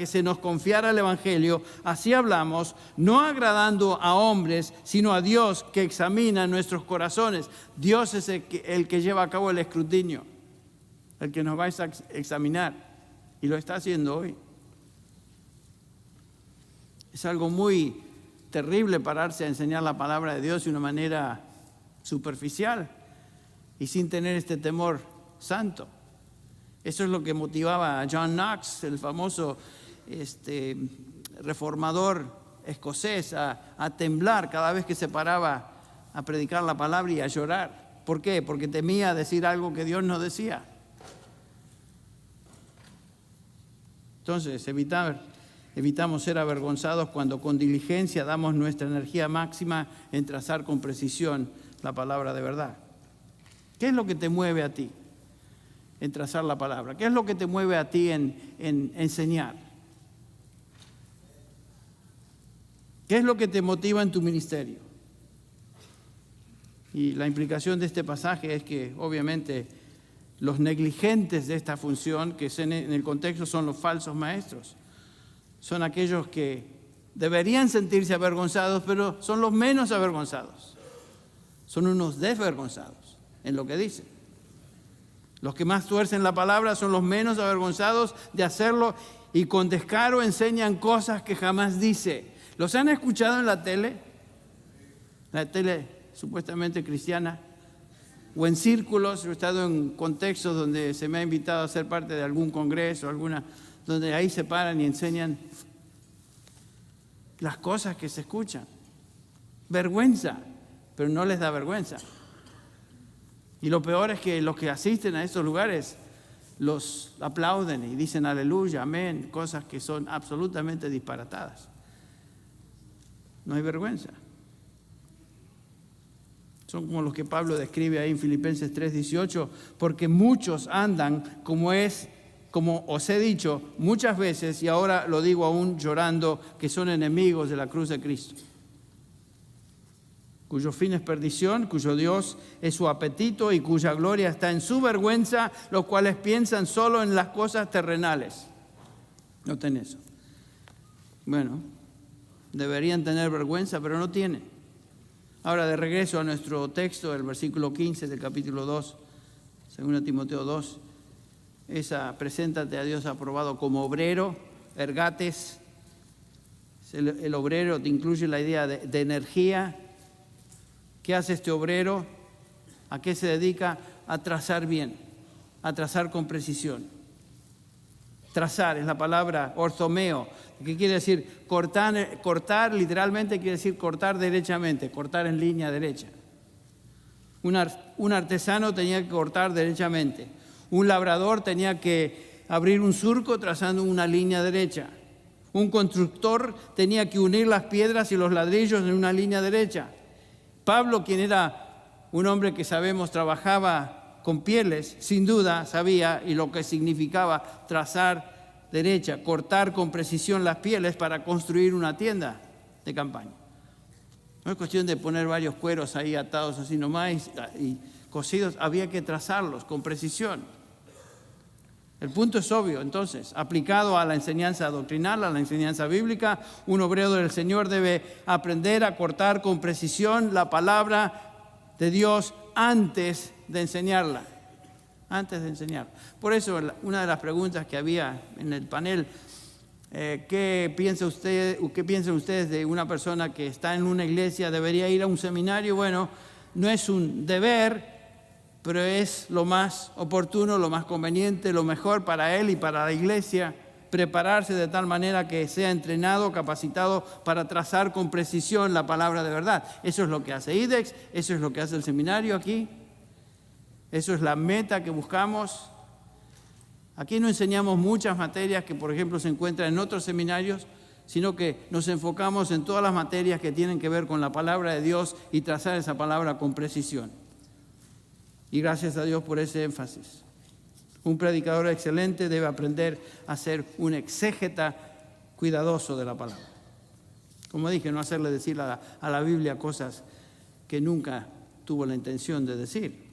se nos confiara el Evangelio, así hablamos, no agradando a hombres, sino a Dios que examina nuestros corazones. Dios es el que lleva a cabo el escrutinio, el que nos va a examinar, y lo está haciendo hoy. Es algo muy terrible pararse a enseñar la palabra de Dios de una manera superficial y sin tener este temor santo. Eso es lo que motivaba a John Knox, el famoso reformador escocés, a temblar cada vez que se paraba a predicar la palabra y a llorar. ¿Por qué? Porque temía decir algo que Dios no decía. Entonces, evitamos ser avergonzados cuando con diligencia damos nuestra energía máxima en trazar con precisión la palabra de verdad. ¿Qué es lo que te mueve a ti en trazar la palabra? ¿Qué es lo que te mueve a ti en enseñar? ¿Qué es lo que te motiva en tu ministerio? Y la implicación de este pasaje es que obviamente los negligentes de esta función, que en el contexto son los falsos maestros, son aquellos que deberían sentirse avergonzados, pero son los menos avergonzados. Son unos desvergonzados en lo que dicen. Los que más tuercen la palabra son los menos avergonzados de hacerlo y con descaro enseñan cosas que jamás dice. ¿Los han escuchado en la tele? La tele supuestamente cristiana. O en círculos, yo he estado en contextos donde se me ha invitado a ser parte de algún congreso, donde ahí se paran y enseñan las cosas que se escuchan. Vergüenza, pero no les da vergüenza. Y lo peor es que los que asisten a estos lugares los aplauden y dicen aleluya, amén, cosas que son absolutamente disparatadas. No hay vergüenza. Son como los que Pablo describe ahí en Filipenses 3:18, porque muchos andan como os he dicho muchas veces, y ahora lo digo aún llorando, que son enemigos de la cruz de Cristo, cuyo fin es perdición, cuyo Dios es su apetito y cuya gloria está en su vergüenza, los cuales piensan solo en las cosas terrenales. Noten eso. Bueno, deberían tener vergüenza, pero no tienen. Ahora, de regreso a nuestro texto, el versículo 15 del capítulo 2, 2 Timoteo 2, preséntate a Dios aprobado como obrero, ergates. El obrero te incluye la idea de energía. ¿Qué hace este obrero? ¿A qué se dedica? A trazar bien, a trazar con precisión. Trazar es la palabra orthomeo, que quiere decir cortar literalmente quiere decir cortar derechamente, cortar en línea derecha. Un artesano tenía que cortar derechamente. Un labrador tenía que abrir un surco trazando una línea derecha. Un constructor tenía que unir las piedras y los ladrillos en una línea derecha. Pablo, quien era un hombre que sabemos trabajaba con pieles, sin duda sabía y lo que significaba trazar derecha, cortar con precisión las pieles para construir una tienda de campaña. No es cuestión de poner varios cueros ahí atados así nomás y cosidos, había que trazarlos con precisión. El punto es obvio, entonces, aplicado a la enseñanza doctrinal, a la enseñanza bíblica, un obrero del Señor debe aprender a cortar con precisión la palabra de Dios antes de enseñarla. Antes de enseñar. Por eso, una de las preguntas que había en el panel, ¿qué piensan ustedes de una persona que está en una iglesia, debería ir a un seminario? Bueno, no es un deber, pero es lo más oportuno, lo más conveniente, lo mejor para él y para la iglesia, prepararse de tal manera que sea entrenado, capacitado para trazar con precisión la palabra de verdad. Eso es lo que hace IDEX, eso es lo que hace el seminario aquí, eso es la meta que buscamos. Aquí no enseñamos muchas materias que, por ejemplo, se encuentran en otros seminarios, sino que nos enfocamos en todas las materias que tienen que ver con la palabra de Dios y trazar esa palabra con precisión. Y gracias a Dios por ese énfasis. Un predicador excelente debe aprender a ser un exégeta cuidadoso de la palabra. Como dije, no hacerle decir a la Biblia cosas que nunca tuvo la intención de decir.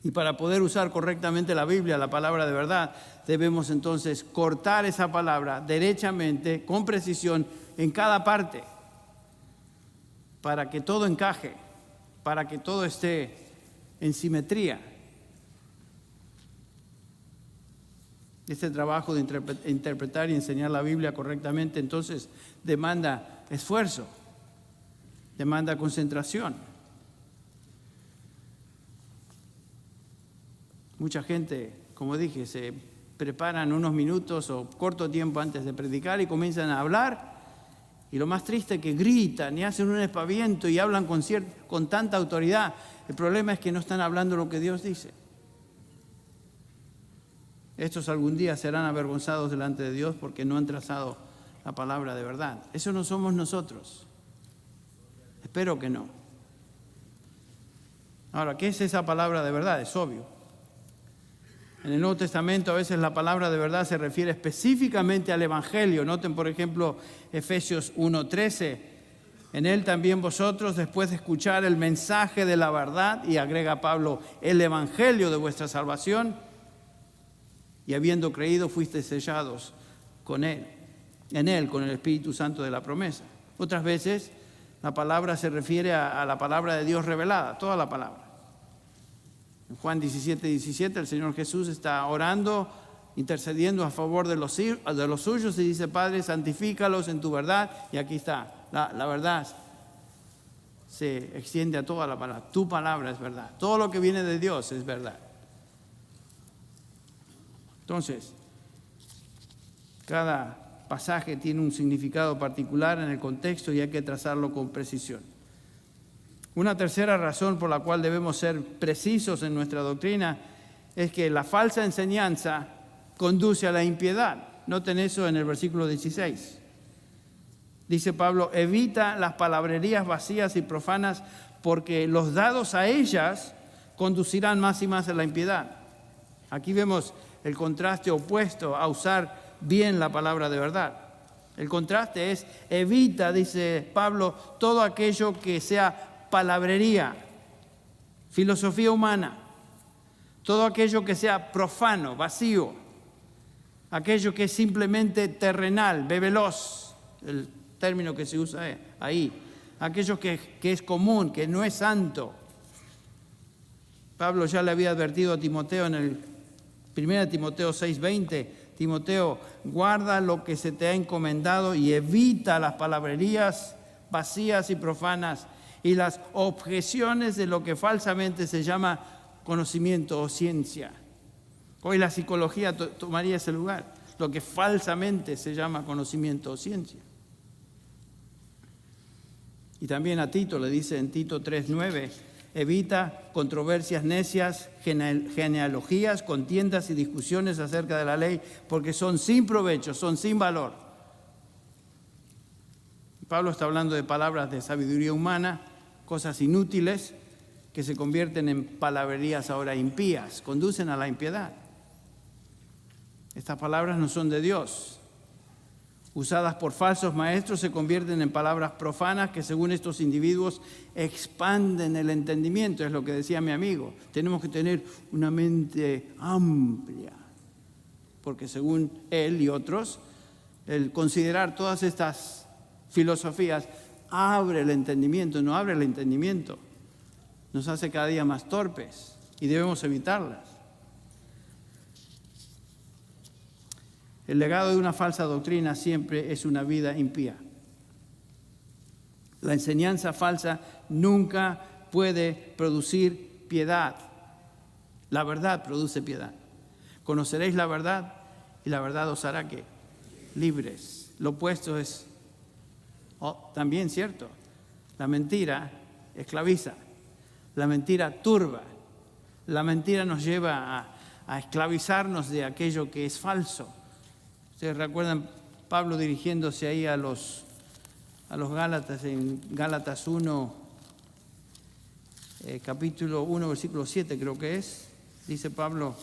Y para poder usar correctamente la Biblia, la palabra de verdad, debemos entonces cortar esa palabra derechamente, con precisión, en cada parte, para que todo encaje, para que todo esté en simetría. Este trabajo de interpretar y enseñar la Biblia correctamente, entonces, demanda esfuerzo, demanda concentración. Mucha gente, como dije, se preparan unos minutos o corto tiempo antes de predicar y comienzan a hablar. Y lo más triste es que gritan y hacen un aspaviento y hablan con tanta autoridad. El problema es que no están hablando lo que Dios dice. Estos algún día serán avergonzados delante de Dios porque no han trazado la palabra de verdad. Eso no somos nosotros. Espero que no. Ahora, ¿qué es esa palabra de verdad? Es obvio. En el Nuevo Testamento a veces la palabra de verdad se refiere específicamente al Evangelio. Noten, por ejemplo, Efesios 1:13. En él también vosotros, después de escuchar el mensaje de la verdad, y agrega Pablo, el Evangelio de vuestra salvación, y habiendo creído, fuisteis sellados con él, en él, con el Espíritu Santo de la promesa. Otras veces la palabra se refiere a la palabra de Dios revelada, toda la palabra. En Juan 17:17 el Señor Jesús está orando, intercediendo a favor de los suyos y dice: Padre, santifícalos en tu verdad. Y aquí está, la verdad se extiende a toda la palabra. Tu palabra es verdad. Todo lo que viene de Dios es verdad. Entonces, cada pasaje tiene un significado particular en el contexto y hay que trazarlo con precisión. Una tercera razón por la cual debemos ser precisos en nuestra doctrina es que la falsa enseñanza conduce a la impiedad. Noten eso en el versículo 16. Dice Pablo: evita las palabrerías vacías y profanas, porque los dados a ellas conducirán más y más a la impiedad. Aquí vemos el contraste opuesto a usar bien la palabra de verdad. El contraste es: evita, dice Pablo, todo aquello que sea palabrería, filosofía humana, todo aquello que sea profano, vacío, aquello que es simplemente terrenal, bebelos, el término que se usa ahí, aquello que es común, que no es santo. Pablo ya le había advertido a Timoteo en el 1 Timoteo 6:20, Timoteo, guarda lo que se te ha encomendado y evita las palabrerías vacías y profanas y las objeciones de lo que falsamente se llama conocimiento o ciencia. Hoy la psicología tomaría ese lugar, lo que falsamente se llama conocimiento o ciencia. Y también a Tito le dice en Tito 3:9, evita controversias necias, genealogías, contiendas y discusiones acerca de la ley, porque son sin provecho, son sin valor. Pablo está hablando de palabras de sabiduría humana, cosas inútiles que se convierten en palabrerías ahora impías, conducen a la impiedad. Estas palabras no son de Dios. Usadas por falsos maestros se convierten en palabras profanas que, según estos individuos, expanden el entendimiento. Es lo que decía mi amigo. Tenemos que tener una mente amplia, porque según él y otros, el considerar todas estas filosofías abre el entendimiento, no abre el entendimiento. Nos hace cada día más torpes y debemos evitarlas. El legado de una falsa doctrina siempre es una vida impía. La enseñanza falsa nunca puede producir piedad. La verdad produce piedad. Conoceréis la verdad y la verdad os hará ¿qué? Libres. Lo opuesto es también cierto. La mentira esclaviza. La mentira turba. La mentira nos lleva a esclavizarnos de aquello que es falso. Ustedes recuerdan Pablo dirigiéndose ahí a los Gálatas, en Gálatas 1, capítulo 1, versículo 7 creo que es. Dice Pablo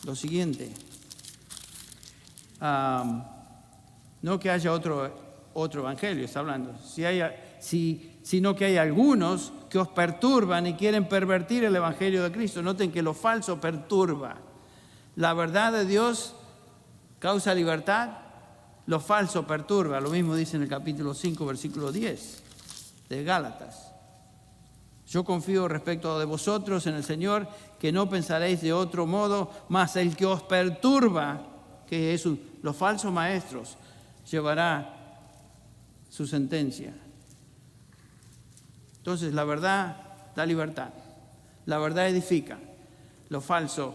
lo siguiente. No que haya otro evangelio, está hablando. Si sino que hay algunos que os perturban y quieren pervertir el Evangelio de Cristo. Noten que lo falso perturba. La verdad de Dios causa libertad, lo falso perturba. Lo mismo dice en el capítulo 5, versículo 10 de Gálatas. Yo confío respecto de vosotros en el Señor, que no pensaréis de otro modo, mas el que os perturba, que es los falsos maestros, llevará su sentencia. Entonces, la verdad da libertad, la verdad edifica, lo falso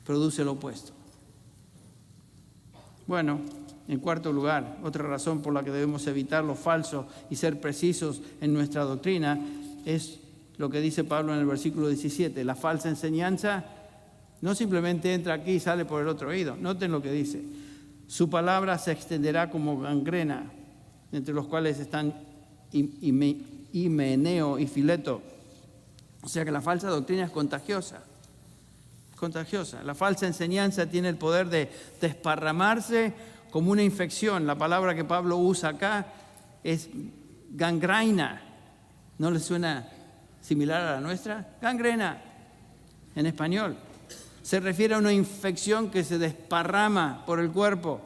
produce lo opuesto. Bueno, en cuarto lugar, otra razón por la que debemos evitar lo falso y ser precisos en nuestra doctrina es lo que dice Pablo en el versículo 17. La falsa enseñanza no simplemente entra aquí y sale por el otro oído. Noten lo que dice. Su palabra se extenderá como gangrena, entre los cuales están Himeneo y Fileto. O sea que la falsa doctrina es contagiosa. Contagiosa. La falsa enseñanza tiene el poder de desparramarse como una infección. La palabra que Pablo usa acá es gangrena. ¿No le suena similar a la nuestra? Gangrena, en español. Se refiere a una infección que se desparrama por el cuerpo.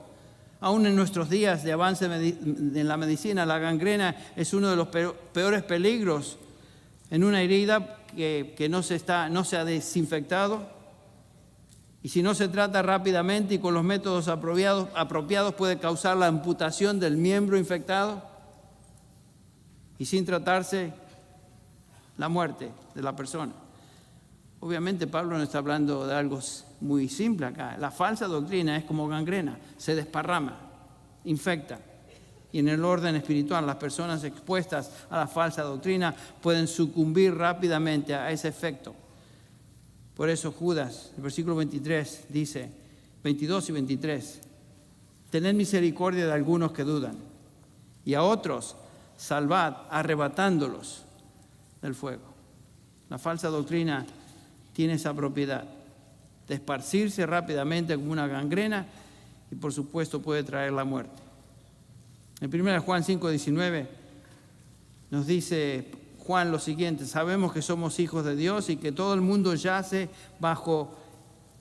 Aún en nuestros días de avance en la medicina, la gangrena es uno de los peores peligros en una herida que no se ha desinfectado. Y si no se trata rápidamente y con los métodos apropiados puede causar la amputación del miembro infectado. Y sin tratarse, la muerte de la persona. Obviamente Pablo no está hablando de algo muy simple acá. La falsa doctrina es como gangrena, se desparrama, infecta. Y en el orden espiritual, las personas expuestas a la falsa doctrina pueden sucumbir rápidamente a ese efecto. Por eso Judas, el versículo 23 dice, 22 y 23, tened misericordia de algunos que dudan, y a otros salvad arrebatándolos del fuego. La falsa doctrina tiene esa propiedad de esparcirse rápidamente como una gangrena y por supuesto puede traer la muerte. En 1 Juan 5:19 nos dice Juan lo siguiente: sabemos que somos hijos de Dios y que todo el mundo yace bajo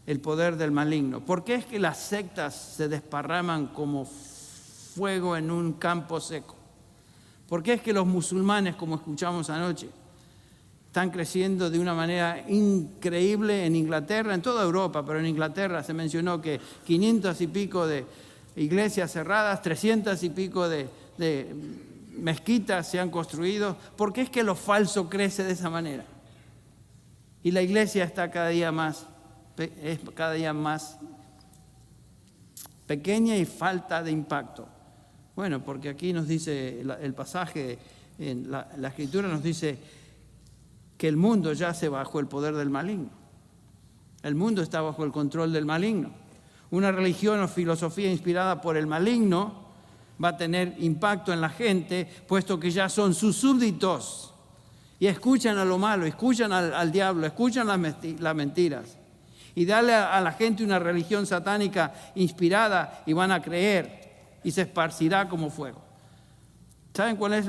el poder del maligno. ¿Por qué es que las sectas se desparraman como fuego en un campo seco? ¿Por qué es que los musulmanes, como escuchamos anoche, están creciendo de una manera increíble en Inglaterra, en toda Europa, pero en Inglaterra se mencionó que 500 y pico de iglesias cerradas, 300 y pico de mezquitas se han construido? ¿Por qué es que lo falso crece de esa manera? Y la iglesia está es cada día más pequeña y falta de impacto. Bueno, porque aquí nos dice el pasaje, en la Escritura nos dice que el mundo yace bajo el poder del maligno. El mundo está bajo el control del maligno. Una religión o filosofía inspirada por el maligno va a tener impacto en la gente, puesto que ya son sus súbditos y escuchan a lo malo, escuchan al diablo, escuchan las mentiras. Y dale a la gente una religión satánica inspirada y van a creer y se esparcirá como fuego. ¿Saben cuál es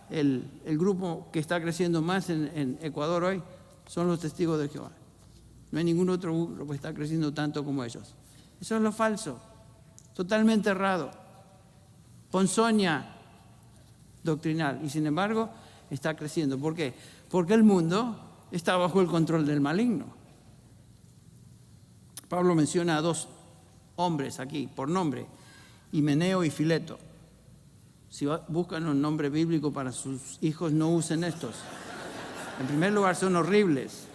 el grupo que está creciendo más en Ecuador hoy? Son los testigos de Jehová. No hay ningún otro grupo que está creciendo tanto como ellos. Eso es lo falso, totalmente errado, ponzoña doctrinal. Y sin embargo está creciendo. ¿Por qué? Porque el mundo está bajo el control del maligno. Pablo menciona a dos hombres aquí por nombre, Himeneo y Fileto. Si buscan un nombre bíblico para sus hijos, no usen estos. En primer lugar, son horribles,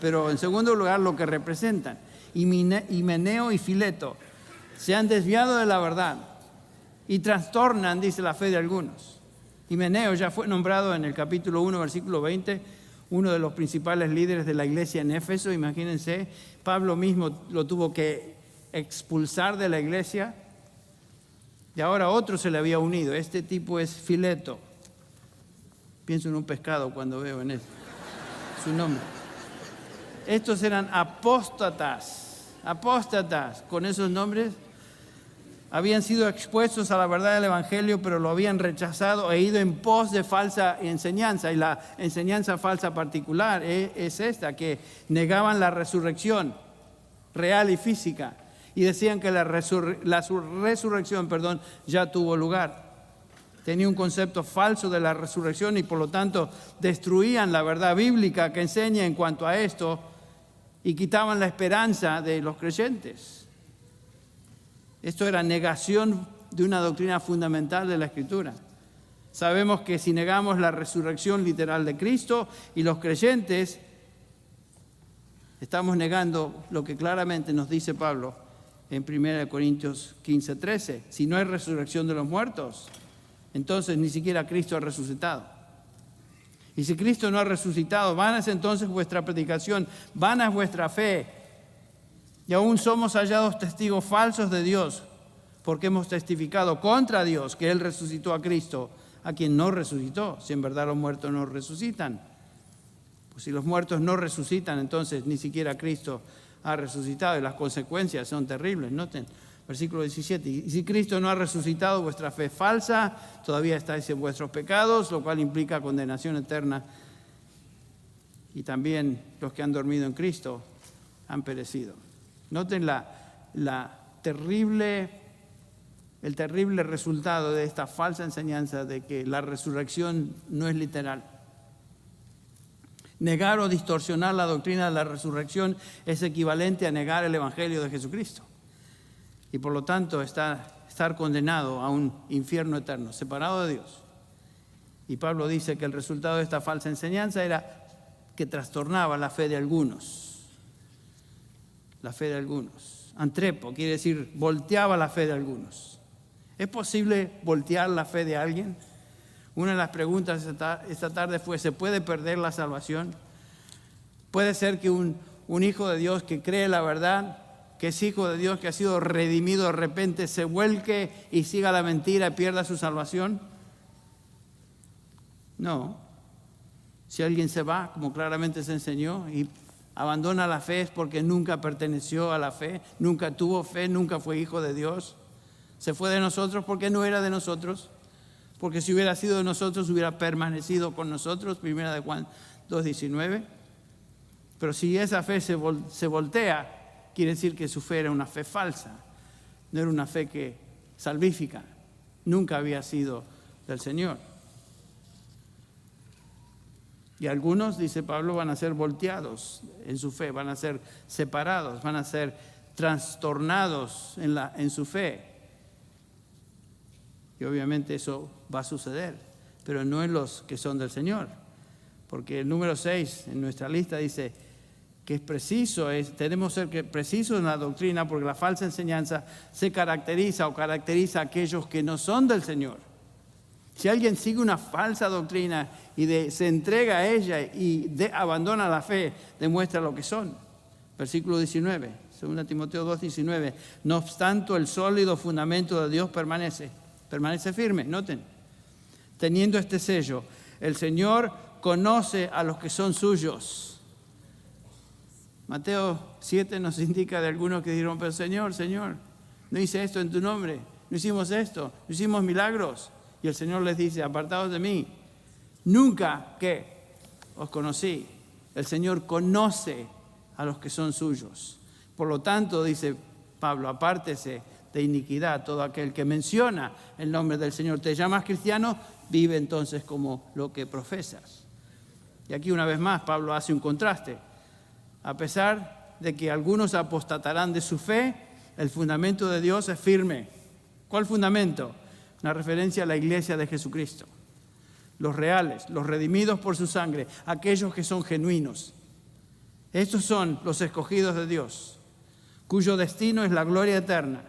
pero en segundo lugar, lo que representan. Himeneo y Fileto se han desviado de la verdad y trastornan, dice la fe de algunos. Himeneo ya fue nombrado en el capítulo 1, versículo 20, uno de los principales líderes de la iglesia en Éfeso. Imagínense, Pablo mismo lo tuvo que expulsar de la iglesia. Y ahora otro se le había unido. Este tipo es Fileto. Pienso en un pescado cuando veo en eso su nombre. Estos eran apóstatas con esos nombres. habían sido expuestos a la verdad del Evangelio, pero lo habían rechazado e ido en pos de falsa enseñanza. Y la enseñanza falsa particular es esta, que negaban la resurrección real y física. Y decían que la resurrección ya tuvo lugar. Tenía un concepto falso de la resurrección y por lo tanto destruían la verdad bíblica que enseña en cuanto a esto y quitaban la esperanza de los creyentes. Esto era negación de una doctrina fundamental de la Escritura. Sabemos que si negamos la resurrección literal de Cristo y los creyentes, estamos negando lo que claramente nos dice Pablo en 1 Corintios 15:13. Si no hay resurrección de los muertos, entonces ni siquiera Cristo ha resucitado. Y si Cristo no ha resucitado, vana es entonces vuestra predicación, vana es vuestra fe. Y aún somos hallados testigos falsos de Dios, porque hemos testificado contra Dios que Él resucitó a Cristo, a quien no resucitó, si en verdad los muertos no resucitan. Pues si los muertos no resucitan, entonces ni siquiera Cristo ha resucitado y las consecuencias son terribles. Noten, versículo 17, y si Cristo no ha resucitado, vuestra fe es falsa, todavía estáis en vuestros pecados, lo cual implica condenación eterna. Y también los que han dormido en Cristo han perecido. Noten el terrible resultado de esta falsa enseñanza de que la resurrección no es literal. Negar o distorsionar la doctrina de la resurrección es equivalente a negar el Evangelio de Jesucristo. Y por lo tanto estar condenado a un infierno eterno, separado de Dios. Y Pablo dice que el resultado de esta falsa enseñanza era que trastornaba la fe de algunos. La fe de algunos. Antrepo quiere decir volteaba la fe de algunos. ¿Es posible voltear la fe de alguien? Una de las preguntas esta tarde fue, ¿se puede perder la salvación? ¿Puede ser que un hijo de Dios que cree la verdad, que es hijo de Dios, que ha sido redimido de repente, se vuelque y siga la mentira y pierda su salvación? No. Si alguien se va, como claramente se enseñó, y abandona la fe es porque nunca perteneció a la fe, nunca tuvo fe, nunca fue hijo de Dios. Se fue de nosotros porque no era de nosotros, porque si hubiera sido de nosotros hubiera permanecido con nosotros, 1 Juan 2:19. Pero si esa fe se voltea, quiere decir que su fe era una fe falsa, no era una fe salvífica, nunca había sido del Señor. Y algunos, dice Pablo, van a ser volteados en su fe, van a ser separados, van a ser trastornados en su fe. Y obviamente eso va a suceder, pero no en los que son del Señor. Porque el número 6 en nuestra lista dice que tenemos que ser precisos en la doctrina, porque la falsa enseñanza caracteriza a aquellos que no son del Señor. Si alguien sigue una falsa doctrina y se entrega a ella y abandona la fe, demuestra lo que son. Versículo 19, 2 Timoteo 2:19. No obstante, el sólido fundamento de Dios permanece firme. Noten, teniendo este sello, el Señor conoce a los que son suyos. Mateo 7 nos indica de algunos que dijeron, pero Señor, no hice esto en tu nombre, no hicimos esto, no hicimos milagros. Y el Señor les dice, apartados de mí, nunca que os conocí. El Señor conoce a los que son suyos. Por lo tanto, dice Pablo, apártese de iniquidad todo aquel que menciona el nombre del Señor. Te llamas cristiano, vive entonces como lo que profesas. Y aquí una vez más Pablo hace un contraste. A pesar de que algunos apostatarán de su fe, el fundamento de Dios es firme. ¿Cuál fundamento? Una referencia a la iglesia de Jesucristo. Los reales, los redimidos por su sangre, aquellos que son genuinos. Estos son los escogidos de Dios, cuyo destino es la gloria eterna.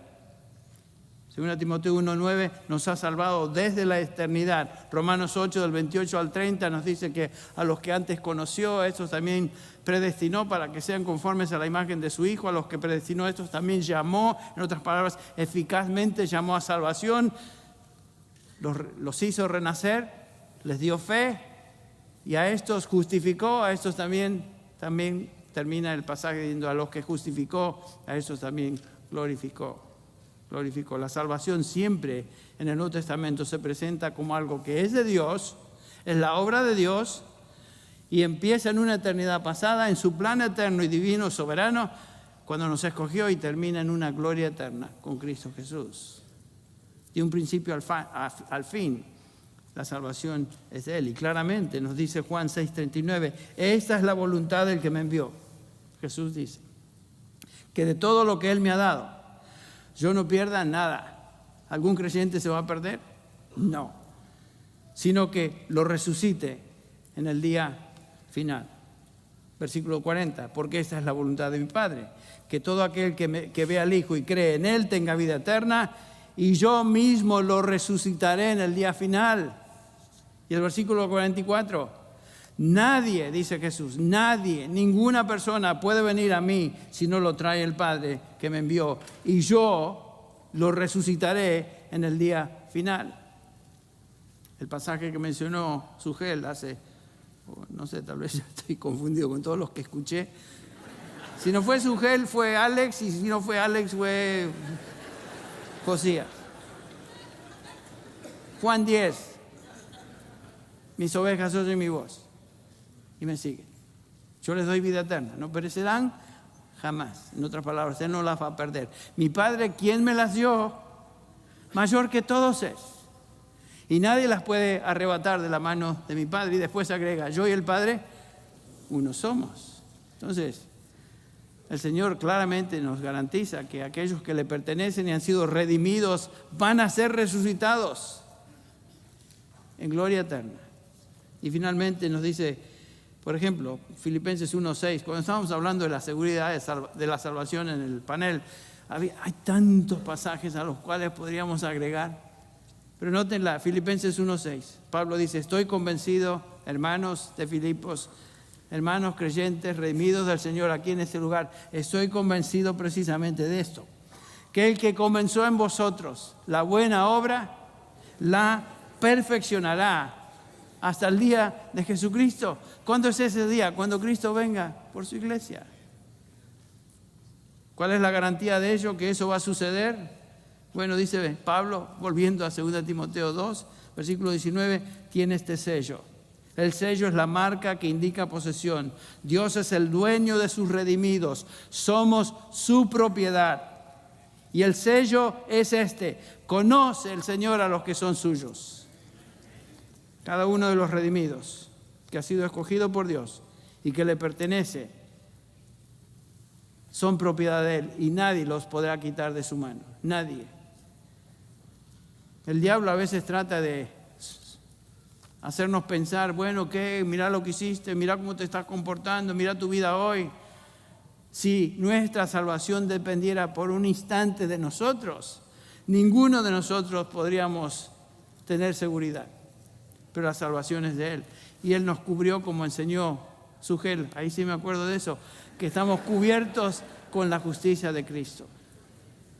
2 Timoteo 1:9 nos ha salvado desde la eternidad. Romanos 8 del 28 al 30 nos dice que a los que antes conoció, a estos también predestinó para que sean conformes a la imagen de su Hijo. A los que predestinó, estos también llamó. En otras palabras, eficazmente llamó a salvación. Los hizo renacer, les dio fe y a estos justificó, a estos también termina el pasaje diciendo a los que justificó, a estos también glorificó. glorificó. La salvación siempre en el Nuevo Testamento se presenta como algo que es de Dios, es la obra de Dios y empieza en una eternidad pasada, en su plan eterno y divino, soberano, cuando nos escogió, y termina en una gloria eterna con Cristo Jesús. De un principio al fin, la salvación es de Él. Y claramente nos dice Juan 6:39, esta es la voluntad del que me envió. Jesús dice, que de todo lo que Él me ha dado, yo no pierda nada. ¿Algún creyente se va a perder? No. Sino que lo resucite en el día final. Versículo 40, porque esta es la voluntad de mi Padre, que todo aquel que ve al Hijo y cree en Él tenga vida eterna, y yo mismo lo resucitaré en el día final. Y el versículo 44, nadie, dice Jesús, nadie, ninguna persona puede venir a mí si no lo trae el Padre que me envió, y yo lo resucitaré en el día final. El pasaje que mencionó Sugel hace, no sé, tal vez ya estoy confundido con todos los que escuché. Si no fue Sugel, fue Alex, y si no fue Alex, fue Josías. Juan 10, mis ovejas oyen mi voz y me siguen. Yo les doy vida eterna, no perecerán jamás. En otras palabras, Él no las va a perder. Mi Padre, quien me las dio, mayor que todos es, y nadie las puede arrebatar de la mano de mi Padre. Y después agrega, yo y el Padre, uno somos. Entonces, el Señor claramente nos garantiza que aquellos que le pertenecen y han sido redimidos van a ser resucitados en gloria eterna. Y finalmente nos dice, por ejemplo, Filipenses 1:6, cuando estábamos hablando de la seguridad de la salvación en el panel, hay tantos pasajes a los cuales podríamos agregar. Pero nótenla, Filipenses 1:6, Pablo dice, estoy convencido, hermanos de Filipos, hermanos creyentes, redimidos del Señor aquí en este lugar, estoy convencido precisamente de esto, que el que comenzó en vosotros la buena obra, la perfeccionará hasta el día de Jesucristo. ¿Cuándo es ese día? Cuando Cristo venga por su iglesia. ¿Cuál es la garantía de ello? ¿Que eso va a suceder? Bueno, dice Pablo, volviendo a 2 Timoteo 2, versículo 19, tiene este sello. El sello es la marca que indica posesión. Dios es el dueño de sus redimidos. Somos su propiedad. Y el sello es este. Conoce el Señor a los que son suyos. Cada uno de los redimidos que ha sido escogido por Dios y que le pertenece son propiedad de Él y nadie los podrá quitar de su mano. Nadie. El diablo a veces trata de hacernos pensar, bueno, ¿qué? Mira lo que hiciste, mira cómo te estás comportando, mira tu vida hoy. Si nuestra salvación dependiera por un instante de nosotros, ninguno de nosotros podríamos tener seguridad. Pero la salvación es de Él. Y Él nos cubrió, como enseñó Sugel, ahí sí me acuerdo de eso, que estamos cubiertos con la justicia de Cristo.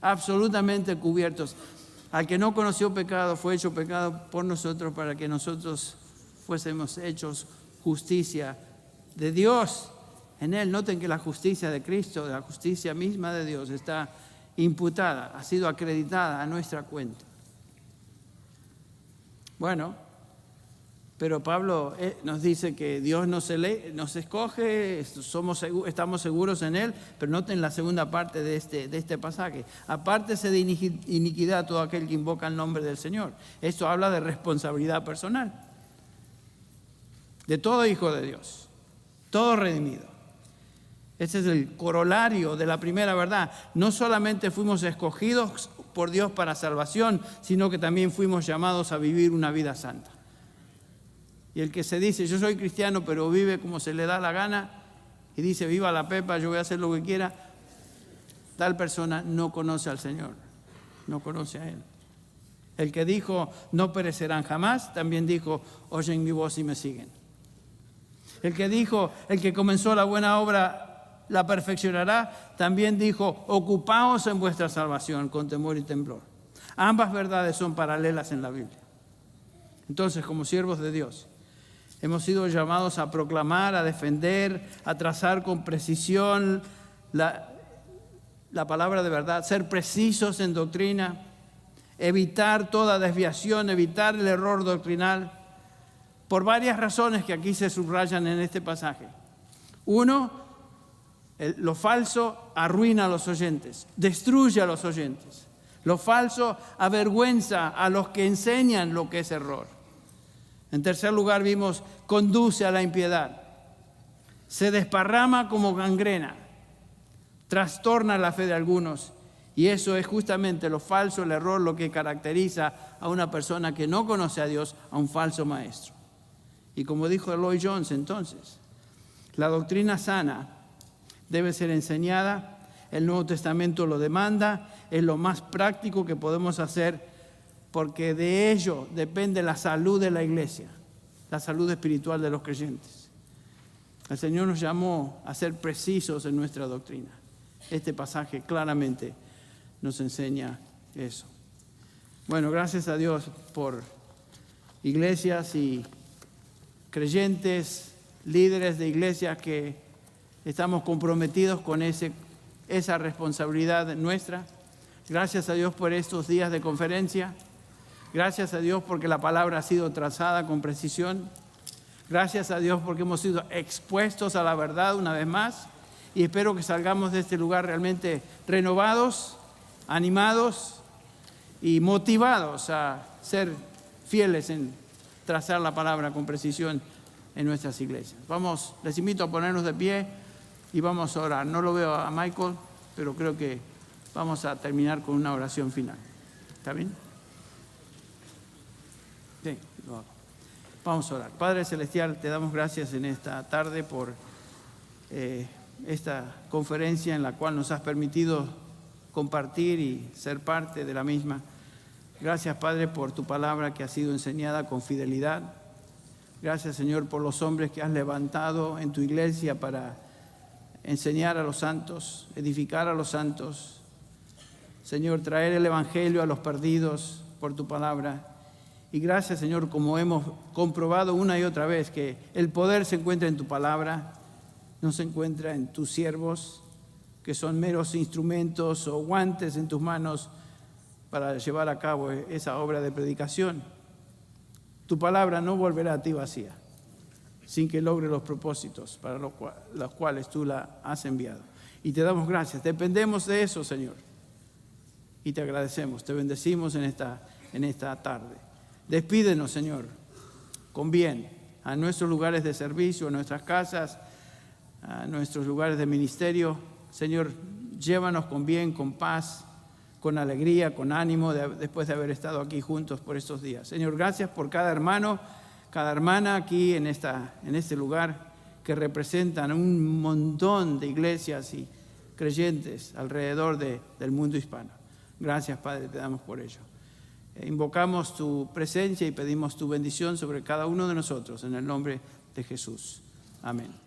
Absolutamente cubiertos. Al que no conoció pecado, fue hecho pecado por nosotros para que nosotros fuésemos hechos justicia de Dios en Él. Noten que la justicia de Cristo, la justicia misma de Dios, está imputada, ha sido acreditada a nuestra cuenta. Bueno, pero Pablo nos dice que Dios nos escoge, estamos seguros en Él, pero noten la segunda parte de este pasaje. Apártese de iniquidad todo aquel que invoca el nombre del Señor. Esto habla de responsabilidad personal. De todo hijo de Dios, todo redimido. Ese es el corolario de la primera verdad. No solamente fuimos escogidos por Dios para salvación, sino que también fuimos llamados a vivir una vida santa. Y el que se dice, yo soy cristiano, pero vive como se le da la gana, y dice, viva la pepa, yo voy a hacer lo que quiera, tal persona no conoce al Señor, no conoce a Él. El que dijo, no perecerán jamás, también dijo, oyen mi voz y me siguen. El que dijo, el que comenzó la buena obra la perfeccionará, también dijo, ocupaos en vuestra salvación con temor y temblor. Ambas verdades son paralelas en la Biblia. Entonces, como siervos de Dios, hemos sido llamados a proclamar, a defender, a trazar con precisión la palabra de verdad, ser precisos en doctrina, evitar toda desviación, evitar el error doctrinal, por varias razones que aquí se subrayan en este pasaje. Uno, lo falso arruina a los oyentes, destruye a los oyentes. Lo falso avergüenza a los que enseñan lo que es error. En tercer lugar vimos, conduce a la impiedad. Se desparrama como gangrena, trastorna la fe de algunos. Y eso es justamente lo falso, el error, lo que caracteriza a una persona que no conoce a Dios, a un falso maestro. Y como dijo Lloyd Jones entonces, la doctrina sana debe ser enseñada, el Nuevo Testamento lo demanda, es lo más práctico que podemos hacer porque de ello depende la salud de la iglesia, la salud espiritual de los creyentes. El Señor nos llamó a ser precisos en nuestra doctrina. Este pasaje claramente nos enseña eso. Bueno, gracias a Dios por iglesias y creyentes, líderes de iglesias que estamos comprometidos con esa responsabilidad nuestra. Gracias a Dios por estos días de conferencia. Gracias a Dios porque la palabra ha sido trazada con precisión. Gracias a Dios porque hemos sido expuestos a la verdad una vez más. Y espero que salgamos de este lugar realmente renovados, animados y motivados a ser fieles en trazar la palabra con precisión en nuestras iglesias. Les invito a ponernos de pie y vamos a orar. No lo veo a Michael, pero creo que vamos a terminar con una oración final. ¿Está bien? Sí, lo hago. Vamos a orar. Padre Celestial, te damos gracias en esta tarde por esta conferencia en la cual nos has permitido compartir y ser parte de la misma. Gracias, Padre, por tu palabra que ha sido enseñada con fidelidad. Gracias, Señor, por los hombres que has levantado en tu iglesia para enseñar a los santos, edificar a los santos. Señor, traer el evangelio a los perdidos por tu palabra. Y gracias, Señor, como hemos comprobado una y otra vez que el poder se encuentra en tu palabra, no se encuentra en tus siervos, que son meros instrumentos o guantes en tus manos para llevar a cabo esa obra de predicación. Tu palabra no volverá a ti vacía, sin que logre los propósitos para los cuales tú la has enviado. Y te damos gracias, dependemos de eso, Señor. Y te agradecemos, te bendecimos en esta tarde. Despídenos, Señor, con bien a nuestros lugares de servicio, a nuestras casas, a nuestros lugares de ministerio. Señor, llévanos con bien, con paz, con alegría, con ánimo, después de haber estado aquí juntos por estos días. Señor, gracias por cada hermano, cada hermana aquí en este lugar que representan un montón de iglesias y creyentes alrededor del mundo hispano. Gracias, Padre, te damos por ello. Invocamos tu presencia y pedimos tu bendición sobre cada uno de nosotros en el nombre de Jesús. Amén.